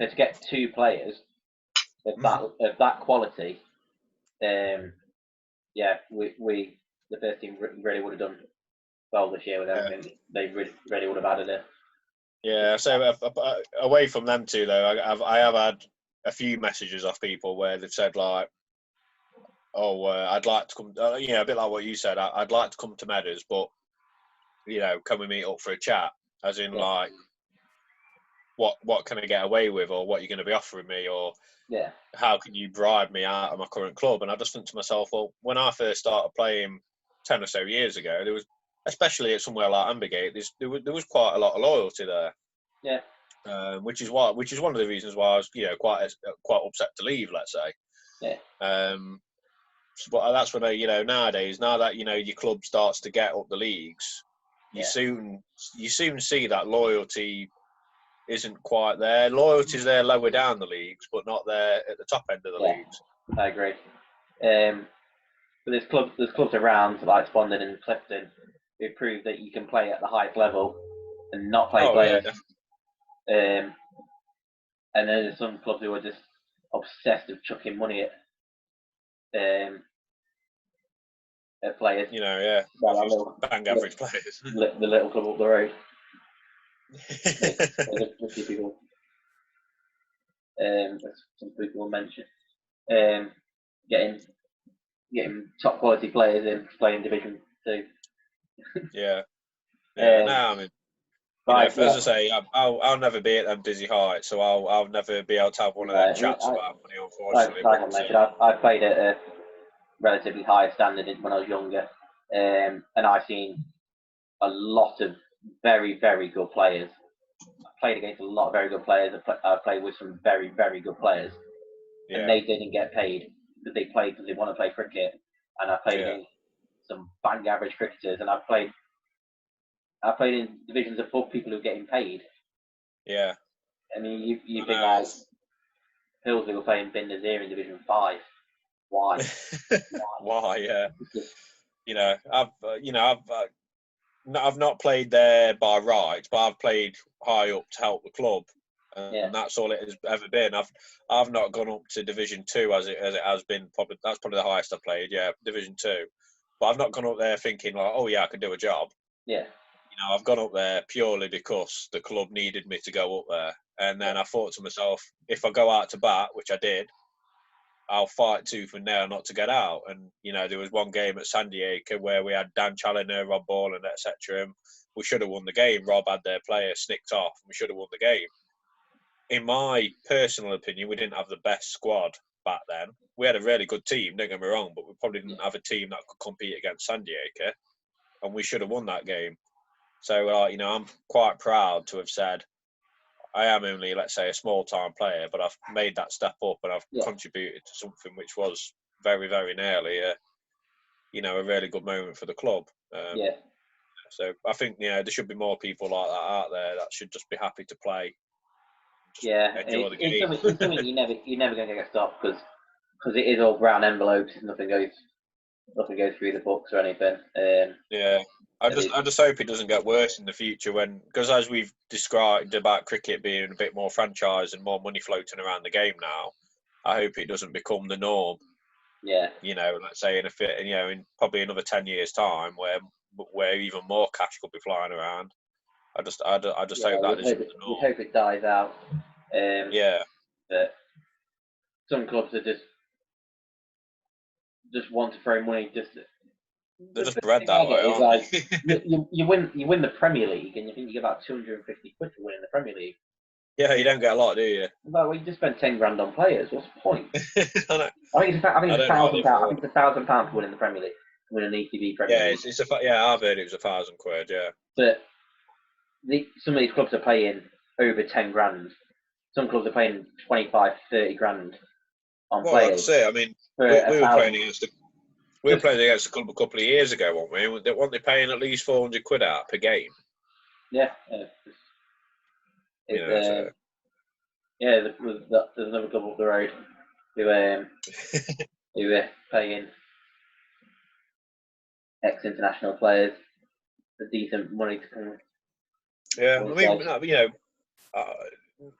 So to get 2 players of that quality, we the first team really would have done well this year with everything. They really would have added it. Yeah, so away from them 2 though, I have had a few messages off people where they've said like, I'd like to come, a bit like what you said, I'd like to come to Meadows, but can we meet up for a chat? As in like, what can I get away with, or what you're going to be offering me, or how can you bribe me out of my current club? And I just think to myself, well, when I first started playing 10 or so years ago, there was, especially at somewhere like Ambergate, there was quite a lot of loyalty there. Yeah. Which is one of the reasons why I was quite upset to leave, let's say. Yeah. But that's when nowadays, now that your club starts to get up the leagues, you soon see that loyalty isn't quite there. Loyalty's there lower down the leagues, but not there at the top end of the leagues. I agree. But there's clubs around like Spondon and Clifton who prove that you can play at the highest level and not play players. Yeah. And then there's some clubs who are just obsessed with chucking money at players. You know, yeah, bang average players. The little club up the road. There's a few people. Some people will mention getting top quality players in playing Division 2. Yeah. No, I mean, as I say, I'll never be at them dizzy heights, so I'll never be able to have one of them chats about money, unfortunately. I played at a relatively high standard when I was younger, and I've seen a lot of very, very good players. I played against a lot of very good players. I played with some very, very good players, and they didn't get paid because they played because they want to play cricket. And I played against some bang average cricketers, and I played in divisions above people who are getting paid. Yeah. I mean, you think like Hillsley were playing Bin Nazir in Division 5. Why? Why? Yeah. I've not played there by right, but I've played high up to help the club, and that's all it has ever been. I've not gone up to Division 2 as it has been. That's probably the highest I've played. Yeah, Division 2, but I've not gone up there thinking like, oh yeah, I can do a job. Yeah. I've gone up there purely because the club needed me to go up there, and then I thought to myself, if I go out to bat, which I did, I'll fight tooth and nail not to get out. And there was one game at San Diego where we had Dan Challoner, Rob Borland, etc. And we should have won the game. Rob had their player snicked off, and we should have won the game. In my personal opinion, we didn't have the best squad back then. We had a really good team, don't get me wrong, but we probably didn't have a team that could compete against San Diego, and we should have won that game. So, I'm quite proud to have said, I am only, let's say, a small-time player, but I've made that step up and I've contributed to something which was very, very nearly, a really good moment for the club. So I think, there should be more people like that out there that should just be happy to play. Enjoy the game. It's something you're never going to get stopped because it is all brown envelopes. Nothing goes through the books or anything. I just hope it doesn't get worse in the future because as we've described about cricket being a bit more franchise and more money floating around the game now, I hope it doesn't become the norm. Yeah. Let's say in probably another 10 years' time where even more cash could be flying around. I just hope that isn't the norm. We hope it dies out. But some clubs are just want to throw money. They're just bred that way, aren't they? You win the Premier League, and you think you get about 250 quid for winning the Premier League. Yeah, you don't get a lot, do you? Well, you just spend 10 grand on players. What's the point? I think it's £1,000. I think it's £1,000 for winning the Premier League, winning the ECB Premier League. I've heard it was £1,000. Yeah. But some of these clubs are paying over 10 grand. Some clubs are paying 25, 30 grand on players. That's it. I mean, we were playing against a club a couple of years ago, weren't we? Weren't they paying at least 400 quid out per game? Yeah. There's another club up the road who are paying ex-international players a decent money to come. Yeah, I mean,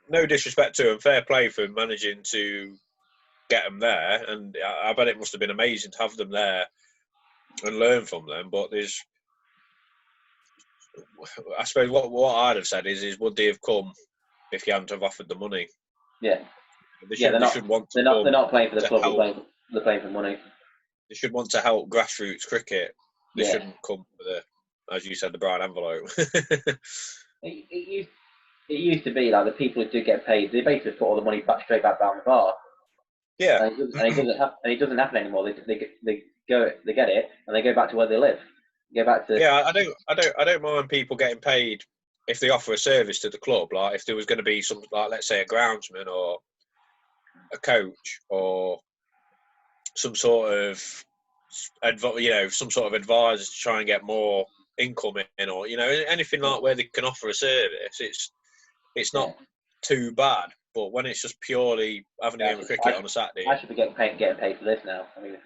no disrespect to them, fair play for managing to get them there, and I bet it must have been amazing to have them there and learn from them. But I suppose what I'd have said is would they have come if you hadn't have offered the money? Yeah. They're not playing for the club. They're playing for money. They should want to help grassroots cricket. They shouldn't come with as you said, the brown envelope. It used to be like the people who do get paid, they basically put all the money straight back down the bar. Yeah. And it doesn't happen anymore. They get it, and they go back to where they live. Go back to. Yeah, I don't mind people getting paid if they offer a service to the club. Like if there was going to be some, like let's say a groundsman or a coach or some sort of some sort of advisor to try and get more income in, or anything like where they can offer a service. It's not too bad, but when it's just purely having a game of cricket on a Saturday, I should be getting paid for this now. I mean,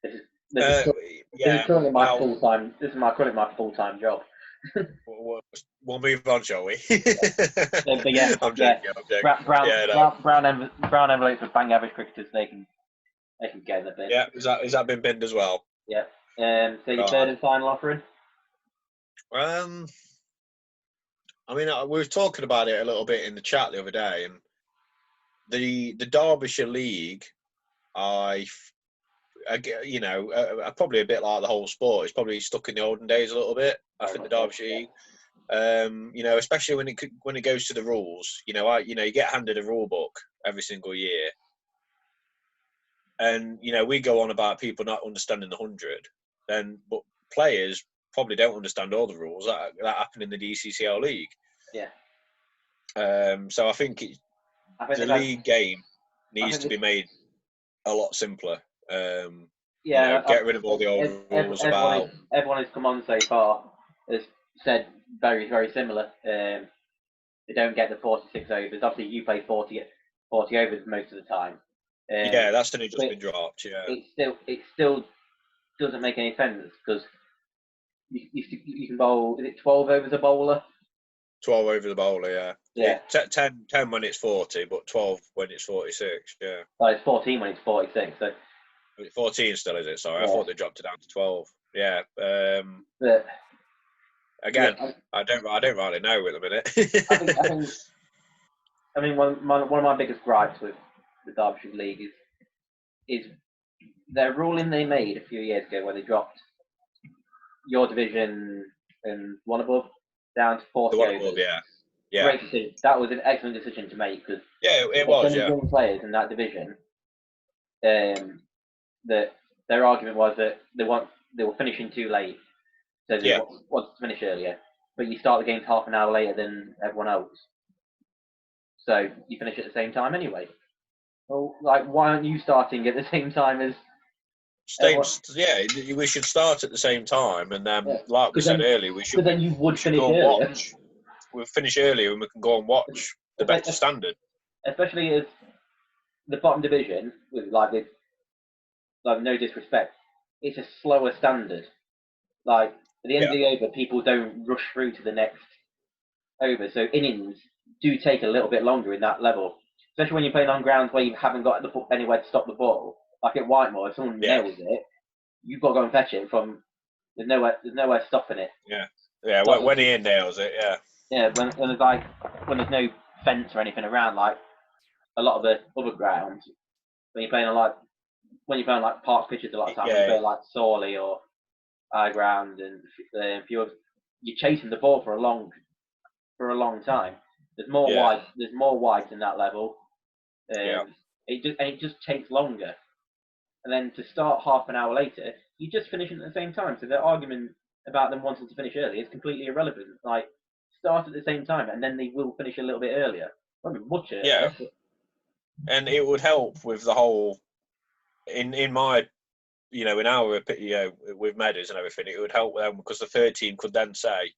this is currently my full time. This is currently my full time job. We'll move on, shall we? I'm joking. Brown envelopes with bang average cricketers. They can get in the bin. Yeah, is that been binned as well? Yeah. So your third Right. and final offering? I mean, we were talking about it a little bit in the chat the other day, and the Derbyshire League, probably a bit like the whole sport. It's probably stuck in the olden days a little bit. I think the Derbyshire League, especially when it goes to the rules. You get handed a rule book every single year, and we go on about people not understanding the 100. But players probably don't understand all the rules that happen in the DCCL league. Yeah. So I think the league game needs to be made a lot simpler. Get rid of all the old rules about. Everyone who's come on so far has said very, very similar. They don't get the 46 overs. Obviously, you play 40 overs most of the time. That's only just been dropped. Yeah. It still doesn't make any sense because you can bowl. Is it 12 overs a bowler? 12 over the bowler, yeah. Yeah. 10 when it's 40, but 12 when it's 46, yeah. Oh, it's 14 when it's 46. So 14 still, is it? Sorry, yeah. I thought they dropped it down to 12. Yeah. But again, yeah, I don't really know at the minute. I mean, one of my biggest gripes with the Derbyshire League is their ruling they made a few years ago where they dropped your division and one above down to 40 the one overs. above, yeah. Great decision. That was an excellent decision to make because it was. Yeah. Young players in that division, that their argument was that they were finishing too late, so they wanted to finish earlier. But you start the games half an hour later than everyone else, so you finish at the same time anyway. Well, like, why aren't you starting at the same time as? We should start at the same time, and then, like we said earlier, we should. But then you would finish go and earlier. watch. We'll finish earlier, and we can go and watch the better standard. Especially as the bottom division, with no disrespect, it's a slower standard. Like at the end of the over, people don't rush through to the next over, so innings do take a little bit longer in that level. Especially when you're playing on grounds where you haven't got anywhere to stop the ball. Like at Whitemore, if someone nails it, you've got to go and fetch it from. There's nowhere stopping it. Yeah. When Ian nails it, yeah. Yeah, when there's no fence or anything around, like a lot of the other grounds, when you're playing on park pitches a lot of times, when you play like Sawley or High Ground and a few others, you're chasing the ball for a long time. There's more wide. There's more wides in that level. It just takes longer. And then to start half an hour later, you just finish at the same time. So the argument about them wanting to finish early is completely irrelevant. Like, start at the same time, and then they will finish a little bit earlier. Probably much earlier. Yeah. And it would help with the whole, in my, in our, with Meadows and everything, it would help them because the third team could then say,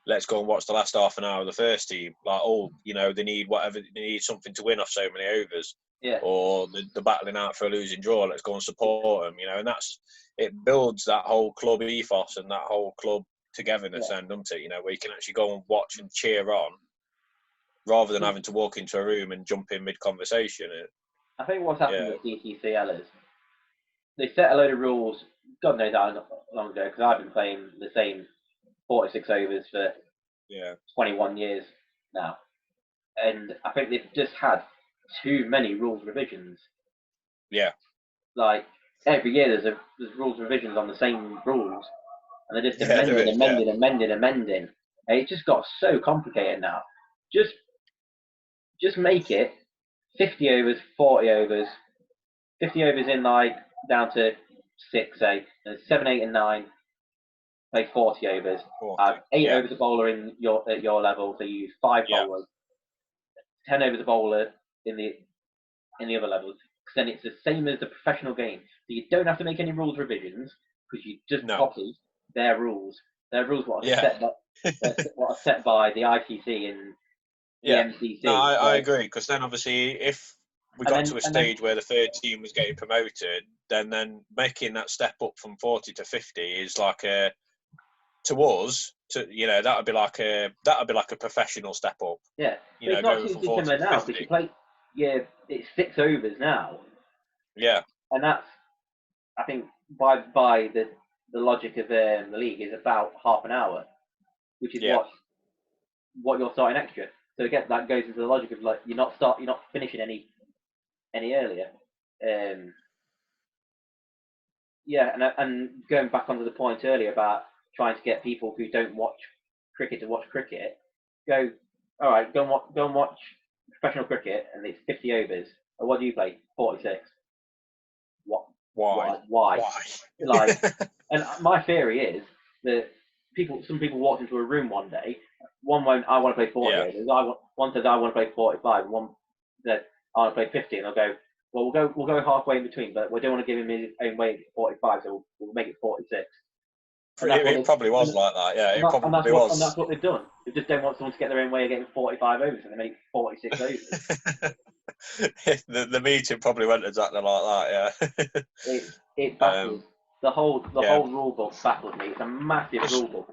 let's go and watch the last half an hour of the first team. Like, they need something to win off so many overs. Yeah. Or they're battling out for a losing draw. Let's go and support them. And it builds that whole club ethos and that whole club togetherness, and doesn't it? Where you can actually go and watch and cheer on, rather than having to walk into a room and jump in mid-conversation. I think what's happened with DCCL is they set a load of rules. God knows how long ago, because I've been playing the same 46 overs for 21 years now, and I think they've just had too many rules revisions. Yeah. Like every year there's rules revisions on the same rules, and they're just amending. And it just got so complicated now. Just make it 50 overs, 40 overs, 50 overs in down to 6, say, and 7, 8, and 9 play 40 overs. 8 overs a bowler at your level, so you use 5 bowlers. 10 overs a bowler in the other levels, because then it's the same as the professional game. So you don't have to make any rules revisions because you just copy their rules. Their rules what are set by the ICC and the MCC. No, I agree, because then obviously if we got to a stage where the third team was getting promoted, then making that step up from 40 to 50 is like to us, that would be like a professional step up. Yeah, it's not too dissimilar now because you play. Yeah, it's 6 overs now. Yeah, and that's, I think, by the the logic of the league is about half an hour, which is what you're starting extra. So again, that goes into the logic of like you're not finishing any earlier. And going back onto the point earlier about trying to get people who don't watch cricket to watch cricket, go and watch professional cricket, and it's 50 overs. Or what do you play? 46. What? Why? Like, and my theory is that some people walked into a room one day. One won't. I want to play 40 overs. One says I want to play 45, and one says I want to play 50, and they'll go. Well, we'll go halfway in between, but we don't want to give him his own way at 45, so we'll make it 46. It probably was like that, yeah. It probably was. And that's what they've done. They just don't want someone to get their own way of getting 45 overs, and they make 46 overs. the meeting probably went exactly like that, yeah. It baffles. The whole rule book baffles me. It's a massive rule book.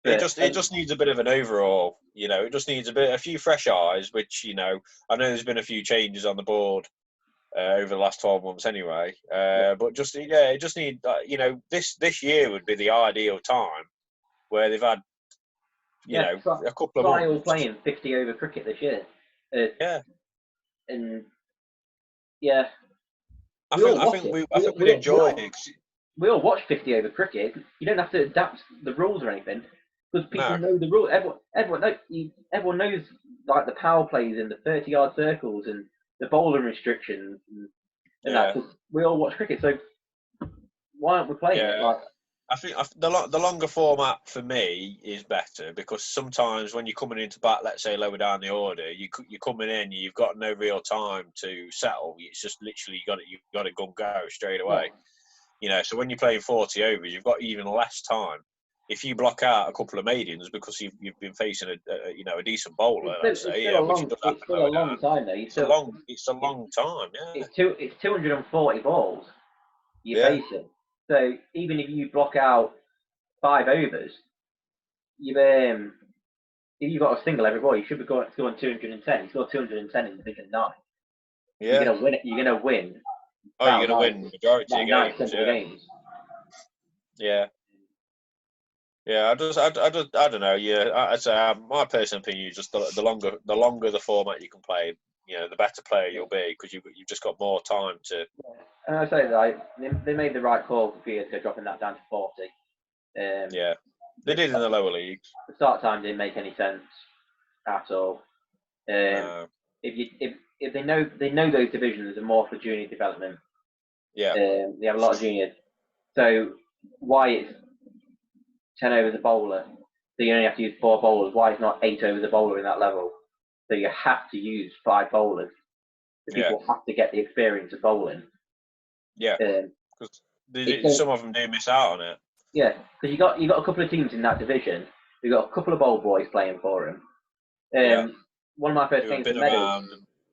It just needs a bit of an overhaul, It just needs a few fresh eyes, which I know there's been a few changes on the board over the last 12 months anyway. But it just need this year would be the ideal time where they've had a couple of months. All playing 50 over cricket this year. And I think we'd enjoy it. We all watch 50 over cricket. You don't have to adapt the rules or anything because people know the rules. Everyone knows like the power plays and the 30-yard circles and the bowling restrictions and that. Cause we all watch cricket, so why aren't we playing it? Like, I think the longer format for me is better because sometimes when you're coming into bat, let's say lower down the order, you're coming in, you've got no real time to settle. It's just literally you've got to go straight away. So when you're playing 40 overs, you've got even less time. If you block out a couple of maidens because you've been facing a decent bowler, it's still a long time though. It's a long time. Yeah. It's 240 balls you're facing. So even if you block out 5 overs, if you've got a single every ball, you should be going 210. You score 210 in Division 9. Yeah. You're gonna win it. You're gonna win. Oh, you're gonna win majority of games. Yeah. Yeah, I don't know. Yeah, I'd say my personal opinion is just the longer the format you can play, the better player you'll be because you've just got more time to. And I say that they made the right call a few years ago, dropping that down to 40. They did in the lower leagues. The start time didn't make any sense at all. If they know those divisions are more for junior development. Yeah. They have a lot of juniors. So why it's 10 overs a bowler, so you only have to use 4 bowlers. Why it's not 8 overs a bowler in that level? So you have to use 5 bowlers. The people have to get the experience of bowling. Yeah, because some of them do miss out on it. Yeah, because you got a couple of teams in that division. You got a couple of old boys playing for them. One of my first games in medals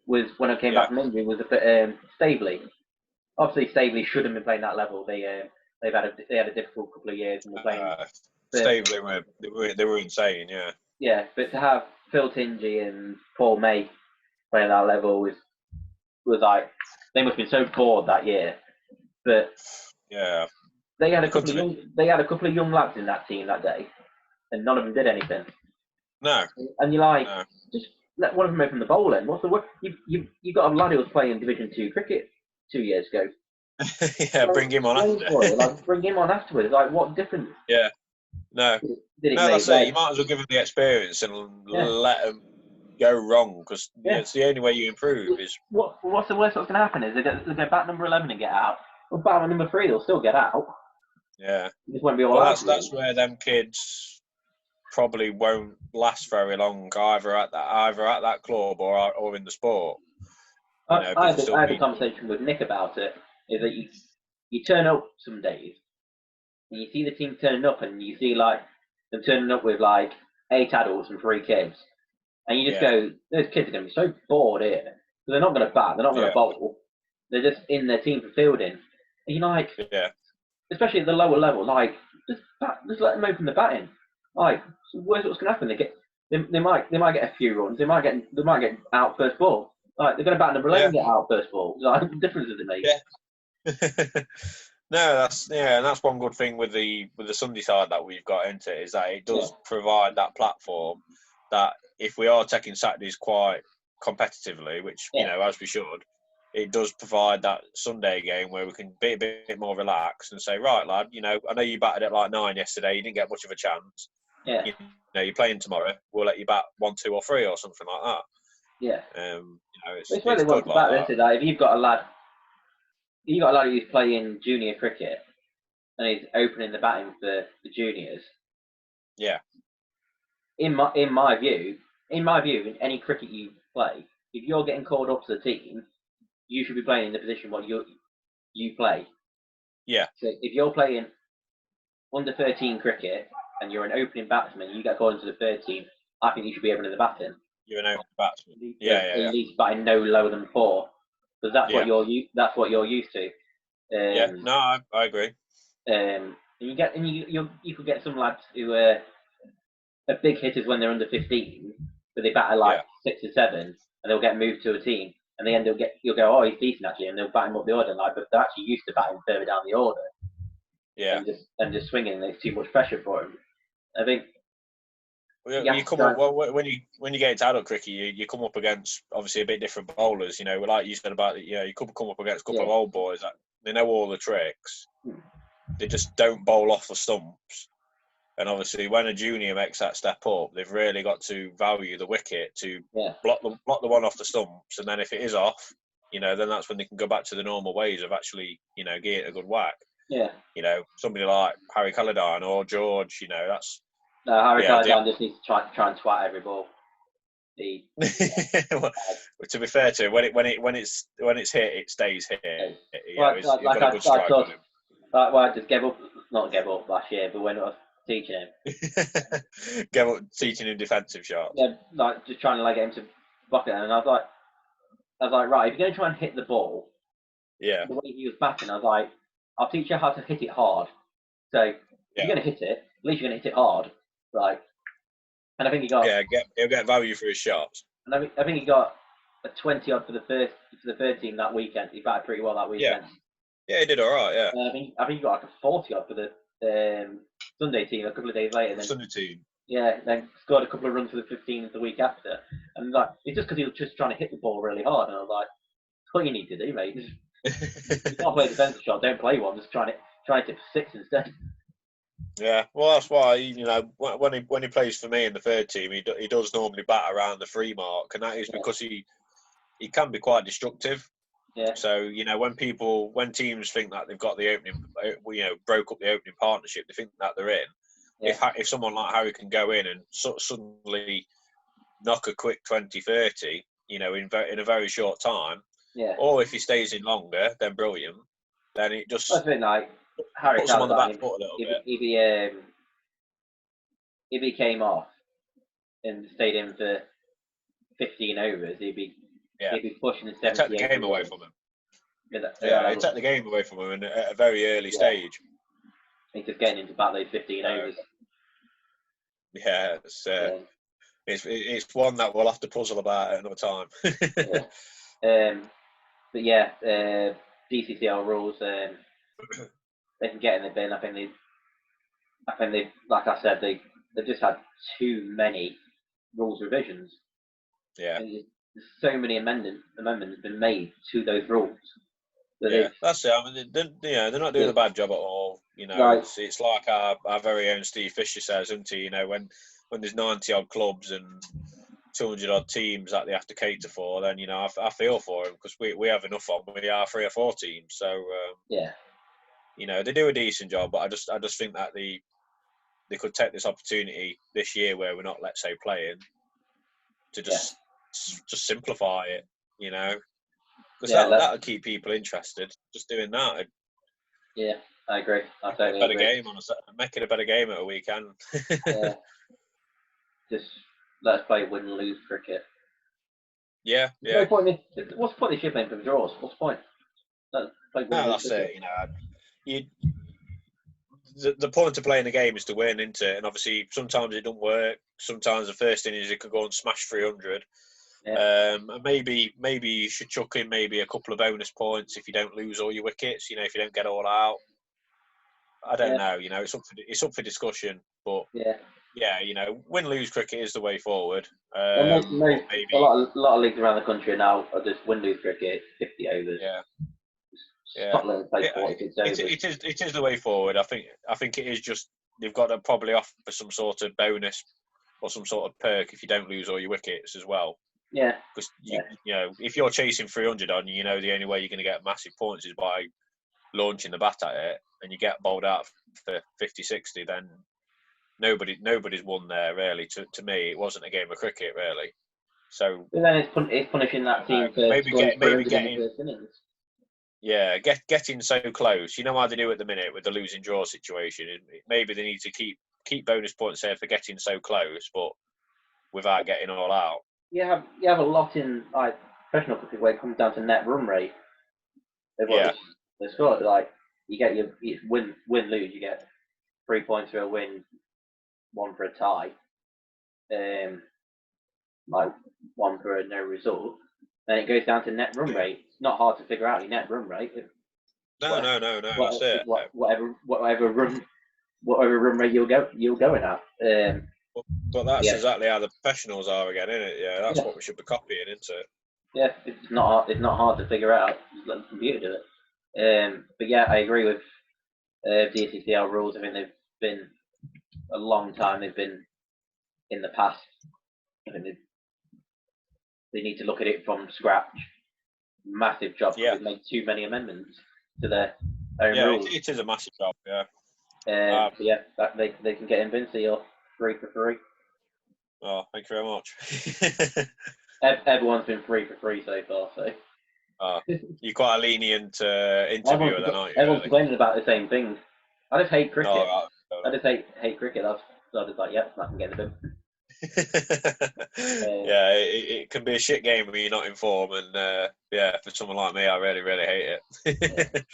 was when I came back from injury was Staveley. Obviously, Staveley shouldn't have been playing that level. They had a difficult couple of years and were playing. Staveley were insane. Yeah. Yeah, but to have Phil Tingy and Paul May playing that level was like they must have been so bored that year. But they had a couple of young lads in that team that day, and none of them did anything. No. And you're like, just let one of them open the bowling. What's the work? You got a lad who was playing Division 2 cricket 2 years ago. Bring him on after. Bring him on afterwards. Like, what difference? Yeah. No. That's it. You might as well give him the experience and let him go wrong because it's the only way you improve. Is what's the worst that's going to happen is they go bat number 11 and get out. Well, bat number 3 they'll still get out. Yeah. It just won't be all out. That's where them kids probably won't last very long either at that club or in the sport. I had a conversation with Nick about it. Is that you turn up some days and you see the team turning up and you see like them turning up with like 8 adults and 3 kids, and you just go, those kids are going to be so bored here because they're not going to bat, they're not going to bowl, they're just in their team for fielding. And you're like, especially at the lower level, like just let them open the batting. Like, so what's going to happen? They might get a few runs. They might get out first ball. Like they're going to bat number 11 and get out first ball. Like, what difference does it make? No, and that's one good thing with the Sunday side that we've got into it, is that it does provide that platform that if we are taking Saturdays quite competitively, which as we should, it does provide that Sunday game where we can be a bit more relaxed and say, right, lad, I know you batted at like 9 yesterday, you didn't get much of a chance. Yeah. You're playing tomorrow. We'll let you bat 1, 2, or 3 or something like that. Yeah. It's really good about like this. that. Like, if you've got a lad who's playing junior cricket and he's opening the batting for the juniors. Yeah. In my view, in any cricket you play, if you're getting called up to the team, you should be playing in the position what you play. Yeah. So if you're playing under 13 cricket and you're an opening batsman, you get called into the third team, I think you should be opening the batting. You're an opening batsman. Yeah. At least batting no lower than 4, because that's what you're used to. No, I agree. And you could get some lads who are big hitters when they're under 15, but they bat at like 6 or 7, and they'll get moved to a team, and they end up you'll go, oh, he's decent actually, and they'll bat him up the order, but they're actually used to batting further down the order. Yeah. And just swinging, and there's too much pressure for him. I think. You come up when you get into adult cricket, you come up against obviously a bit different bowlers. Like you said about you could come up against a couple of old boys that they know all the tricks. They just don't bowl off the stumps. And obviously, when a junior makes that step up, they've really got to value the wicket to block the one off the stumps. And then if it is off, then that's when they can go back to the normal ways of actually, getting it a good whack. Yeah. Somebody like Harry Caledine or George, that's. No, Harry Caledine just needs to try and twat every ball. Well, to be fair to him, when it's hit, it stays hit. He's got a good strike on him. I just gave up last year, but when I was teaching him, gave up teaching him defensive shots. Yeah, like just trying to get him to block it, and I was like, right, if you're going to try and hit the ball, the way he was batting, I was like, I'll teach you how to hit it hard. So if you're going to hit it, at least you're going to hit it hard, right? And I think he got he'll get value for his shots. And I think he got a 20 odd for the third team that weekend. He batted pretty well that weekend. Yeah, he did all right. Yeah. And I think he got like a 40 odd for the Sunday team a couple of days later. Then, Sunday team. Yeah, then scored a couple of runs for the 15th the week after. And like, it's just because he was just trying to hit the ball really hard. And I was like, that's what you need to do, mate. You can't play a defensive shot. Don't play one. Just try to hit for 6 instead. Yeah, well, that's why when he plays for me in the third team, he does normally bat around the 3 mark, and that is because he can be quite destructive. Yeah. So when teams think that they've got the opening, broke up the opening partnership, they think that they're in. Yeah. If someone like Harry can go in and suddenly knock a quick 20-30, in a very short time, or if he stays in longer, then brilliant. Then it just. That's a bit like Harry puts him on the back foot a little bit. If he came off and stayed in for 15 overs, he'd be pushing the 70. He'd take the game away from him. He'd take the game away from him at a very early stage. He's just getting into bat those 15 overs. Yeah, it's one that we'll have to puzzle about at another time. But yeah, DCCL rules. They can get in the bin. I think they, like I said, they've just had too many rules revisions. Yeah. And there's so many amendments been made to those rules. That's it. I mean, they're not doing a bad job at all. It's like our very own Steve Fisher says, isn't he? When there's 90 odd clubs and 200 odd teams that they have to cater for, then I feel for them, because we have enough on. We are 3 or 4 teams, so they do a decent job. But I just think that they could take this opportunity this year where we're not, let's say, playing, to just simplify it, because that'll keep people interested. Just doing that. Yeah, I agree. I totally better agree. Game make it a better game at a weekend. Just let us play win and lose cricket. Yeah. No point what's the point of shipping for draws? What's the point? That's it. The point of playing the game is to win, isn't it? And obviously, sometimes it don't work. Sometimes the first innings it could go and smash 300. Yeah. And maybe you should chuck in maybe a couple of bonus points if you don't lose all your wickets. If you don't get all out. I don't know. You know, it's up for discussion, but Yeah. yeah, you know, win-lose cricket is the way forward. Well, But a maybe, lot of leagues around the country now are just win-lose cricket, 50 overs. yeah, yeah. Scotland plays It, 46 it, overs. it is the way forward. I think it is just they've got to probably offer some sort of bonus or some sort of perk if you don't lose all your wickets as well. Yeah. Because Yeah. you know, if you're chasing 300 on, you know, the only way you're going to get massive points is by launching the bat at it, and you get bowled out for 50, 60, then nobody's won there really. To me, it wasn't a game of cricket really. So But then it's punishing that team for scoring 300 in the first innings. yeah, getting so close. You know how they do at the minute with the losing draw situation. Maybe they need to keep bonus points there for getting so close, but without getting all out. You have a lot in like professional cricket where it comes down to net run rate. Of what Yeah, they score. Like you get your win lose. You get 3 points for a win, 1 for a tie. Like 1 for a no result. Then it goes down to net run rate. It's not hard to figure out your net run rate. no. That's it. Whatever run rate you're going at. But that's Yeah, exactly how the professionals are again, isn't it? Yeah, that's yeah, what we should be copying, isn't it? yeah. It's not hard to figure out. Just let the computer do it. But yeah, I agree with DCCL rules. I mean, they've been a long time. They've been in the past. I mean, they need to look at it from scratch. Massive job because Yeah, they've made too many amendments to their own yeah, rules. it is a massive job. Yeah. But yeah, they can get in Vincy or 3 for 3. Oh, thank you very much. Everyone's been 3 for 3 so far. So You're quite a lenient interviewer, then, aren't you? everyone's Really? complaining about the same thing. I just hate cricket. Oh, I right. just hate cricket. So I was like, yep, I can get the bin. Yeah, it can be a shit game when you're not in form, and yeah, for someone like me, I really, really hate Yeah. it.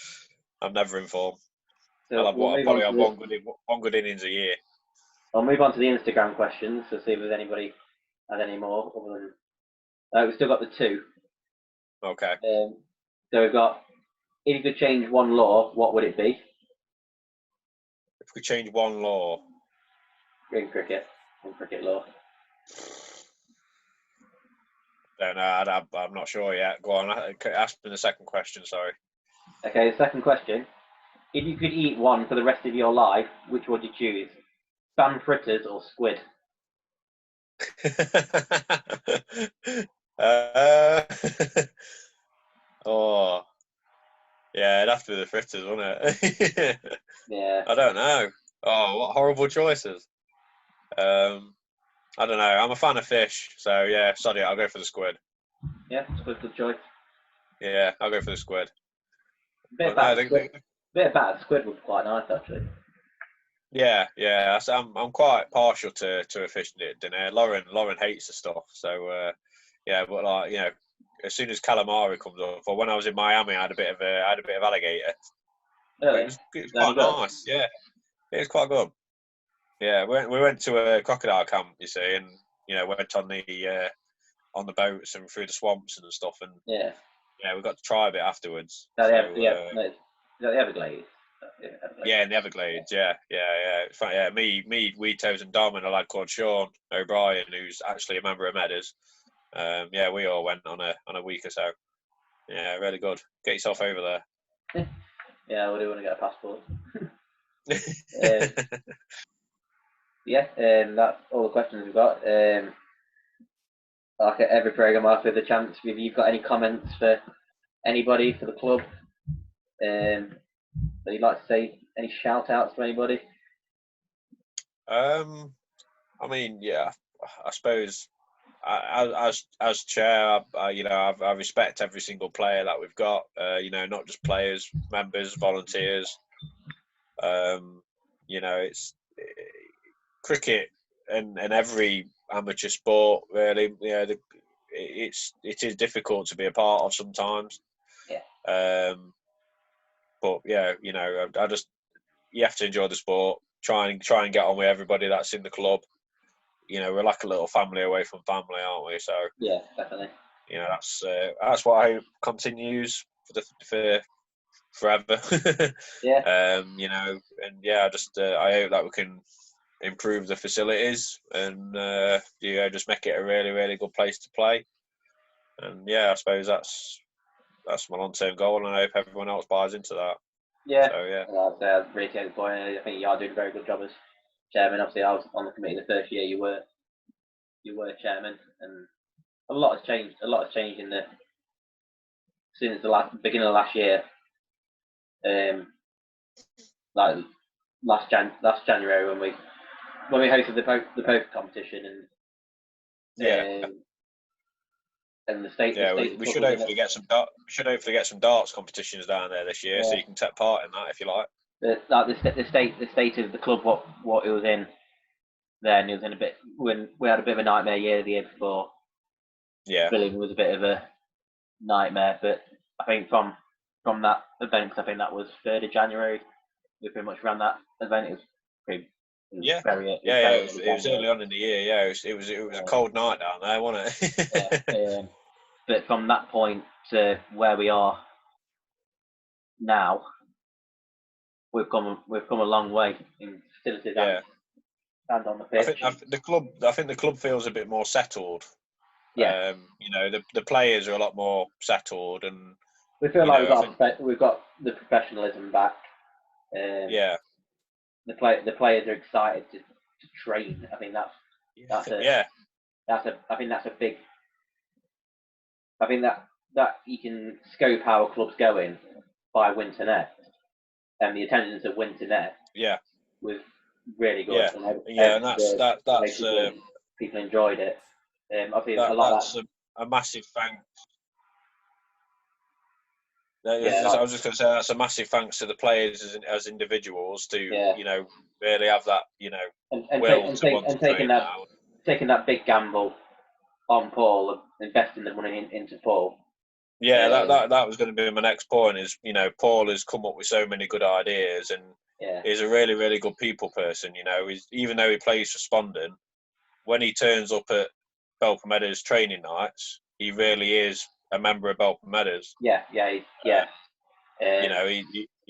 I'm never in form. So I'll we'll move probably on have to one good innings a year. I'll move on to the Instagram questions to see if there's anybody had any more. Other than we've still got the 2. Okay. So we've got if you could change one law, what would it be If we change one law, in cricket? In cricket law. then I'm not sure yet. Go on, ask me the second question. Sorry. Okay, the second question. If you could eat one for the rest of your life, which would you choose? Spam fritters or squid? uh, oh, yeah, it'd have to be the fritters, wouldn't it? Yeah. I don't know. Oh, what horrible choices. I don't know. I'm a fan of fish, so yeah, sorry, I'll go for the squid. Yeah, squid's a good choice. Yeah, I'll go for the squid. Bit of But no, battered squid. Bit of battered squid would be quite nice actually. yeah. I'm quite partial to a fish dinner. Lauren hates the stuff, so yeah. But like, you know, as soon as calamari comes up, or when I was in Miami, I had a bit of alligator. But Really? it was Any quite good? nice. Yeah, it was quite good. Yeah, we went to a crocodile camp, you see, and you know, went on the boats and through the swamps and stuff, and Yeah. yeah, we got to try a bit afterwards. No, So no, is that the Everglades? Yeah, Everglades. yeah, in the Everglades, yeah. It's funny, yeah, me, Weed Toes and Dom and a lad called Sean O'Brien, who's actually a member of Medders. Yeah, we all went on a week or so. Yeah, really good. Get yourself over Yeah, I do want to get a passport. there. Yeah, that's all the questions we've got. Like at every program, after the chance, if you've got any comments for anybody for the club, that you'd like to say, any shout outs to anybody? I mean, yeah, I suppose as chair, you know, I respect every single player that we've got. You know, not just players, members, volunteers. You know, it's cricket and every amateur sport really. You know, it is difficult to be a part of sometimes. Yeah. But yeah, you know, I just you have to enjoy the sport. Try and get on with everybody that's in the club. You know, we're like a little family away from family, aren't we? So Yeah, definitely. you know, that's what I hope continues for forever. Yeah. You know, and yeah, I hope that we can improve the facilities and just make it a really, really good place to play. And yeah, I suppose that's my long-term goal, and I hope everyone else buys into that. Yeah. So yeah. That's really good point. I think you are doing a very good job as chairman. Obviously, I was on the committee the first year you were chairman, and a lot has changed. A lot has changed since the beginning of last year. Like last January when we hosted the poker competition and the state we should hopefully get some darts competitions down there this year, so you can take part in that if you like. The state of the club, what it was in then, it was in a bit when we had a bit of a nightmare year the year before. Yeah, Billing was a bit of a nightmare, but I think from that event, I think that was 3rd of January. We pretty much ran that event. It was it was early on in the year. Yeah, it was a cold night down there, wasn't it? But from that point to where we are now, we've come a long way in facilities and on the pitch. I think the club feels a bit more settled. Yeah. You know, the players are a lot more settled, and we feel like we've got the professionalism back. Yeah. The players are excited to train. I think that's a big. I think that you can scope how a club's going by winter net, and the attendance at winter net. Yeah. Was really good. Yeah, and that's people enjoyed it. Obviously, that's a massive thanks. I was just going to say that's a massive thanks to the players as individuals to really have that taking that big gamble on Paul of investing the money into Paul. Yeah, that was going to be my next point. Is Paul has come up with so many good ideas, and he's a really, really good people person. Even though he plays for Spondon, when he turns up at Belper Meadows training nights, he really is a member of Belper Meadows. He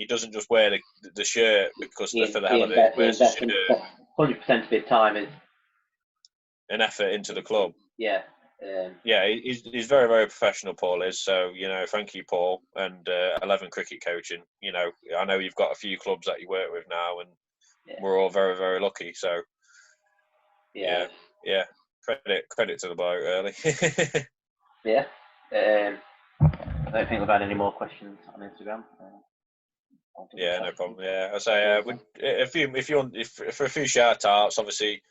doesn't just wear the shirt because for the hell of it. He wears the shirt. 100% of his time is an effort into the club. Yeah. He's very, very professional, Paul is. So, thank you, Paul, and 11 cricket coaching. I know you've got a few clubs that you work with now, and we're all very, very lucky. So, yeah. Credit to the bloke, really. Yeah. I don't think we've had any more questions on Instagram. Yeah, no problem. Yeah, I say for a few shout outs, obviously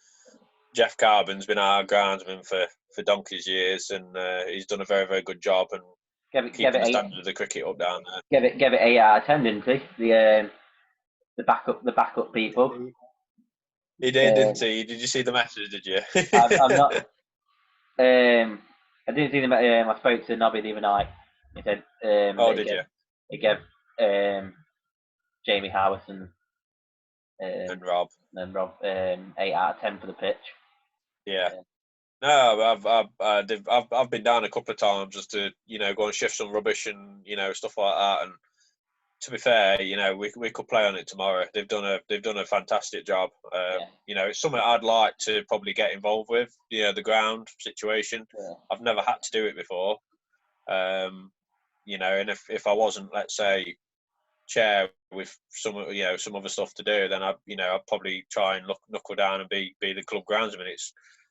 Jeff Carbon's been our groundsman for donkey's years, and he's done a very, very good job and keeping the standard of the cricket up down there. Gave it 8 out of 10, didn't he? The backup people. He did, didn't he? Did you see the message? Did you? I'm not. I didn't see them. I spoke to Nobby the other night. He said, did you? He gave Jamie Howarth and Rob 8 out of 10 for the pitch. Yeah. No, I've been down a couple of times just to go and shift some rubbish and stuff like that. And to be fair, we could play on it tomorrow. They've done a fantastic job. It's something I'd like to probably get involved with. The ground situation. Yeah. I've never had to do it before. And if I wasn't, let's say, chair with some other stuff to do, then I'd probably try and knuckle down and be the club groundsman.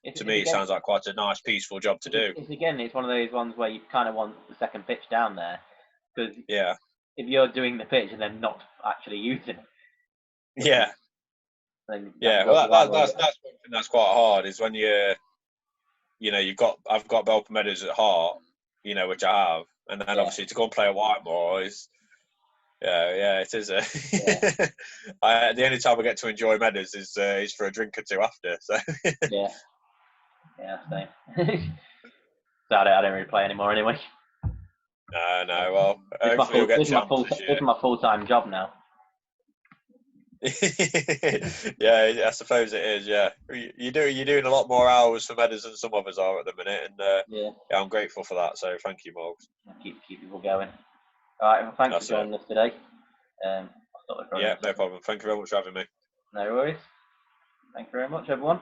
It sounds like quite a nice, peaceful job to do. It's one of those ones where you kind of want the second pitch down there, because if you're doing the pitch and then not actually using it, then well, that's one thing that's quite hard is when I've got Belper Meadows at heart, which I have, and then obviously to go and play at Whitemore is. It is. The only time I get to enjoy Meadows is for a drink or two after. So. Same. So I don't really play anymore anyway. No. Well, hopefully you'll get chances. This is my full-time job now. Yeah, I suppose it is. Yeah, you're doing a lot more hours for Meadows than some of us are at the minute, and I'm grateful for that. So thank you, Morgs. Keep people going. All right, well, thanks That's for joining us today. I'll stop the Yeah, recording. no problem. Thank you very much for having me. No worries. Thank you very much, everyone.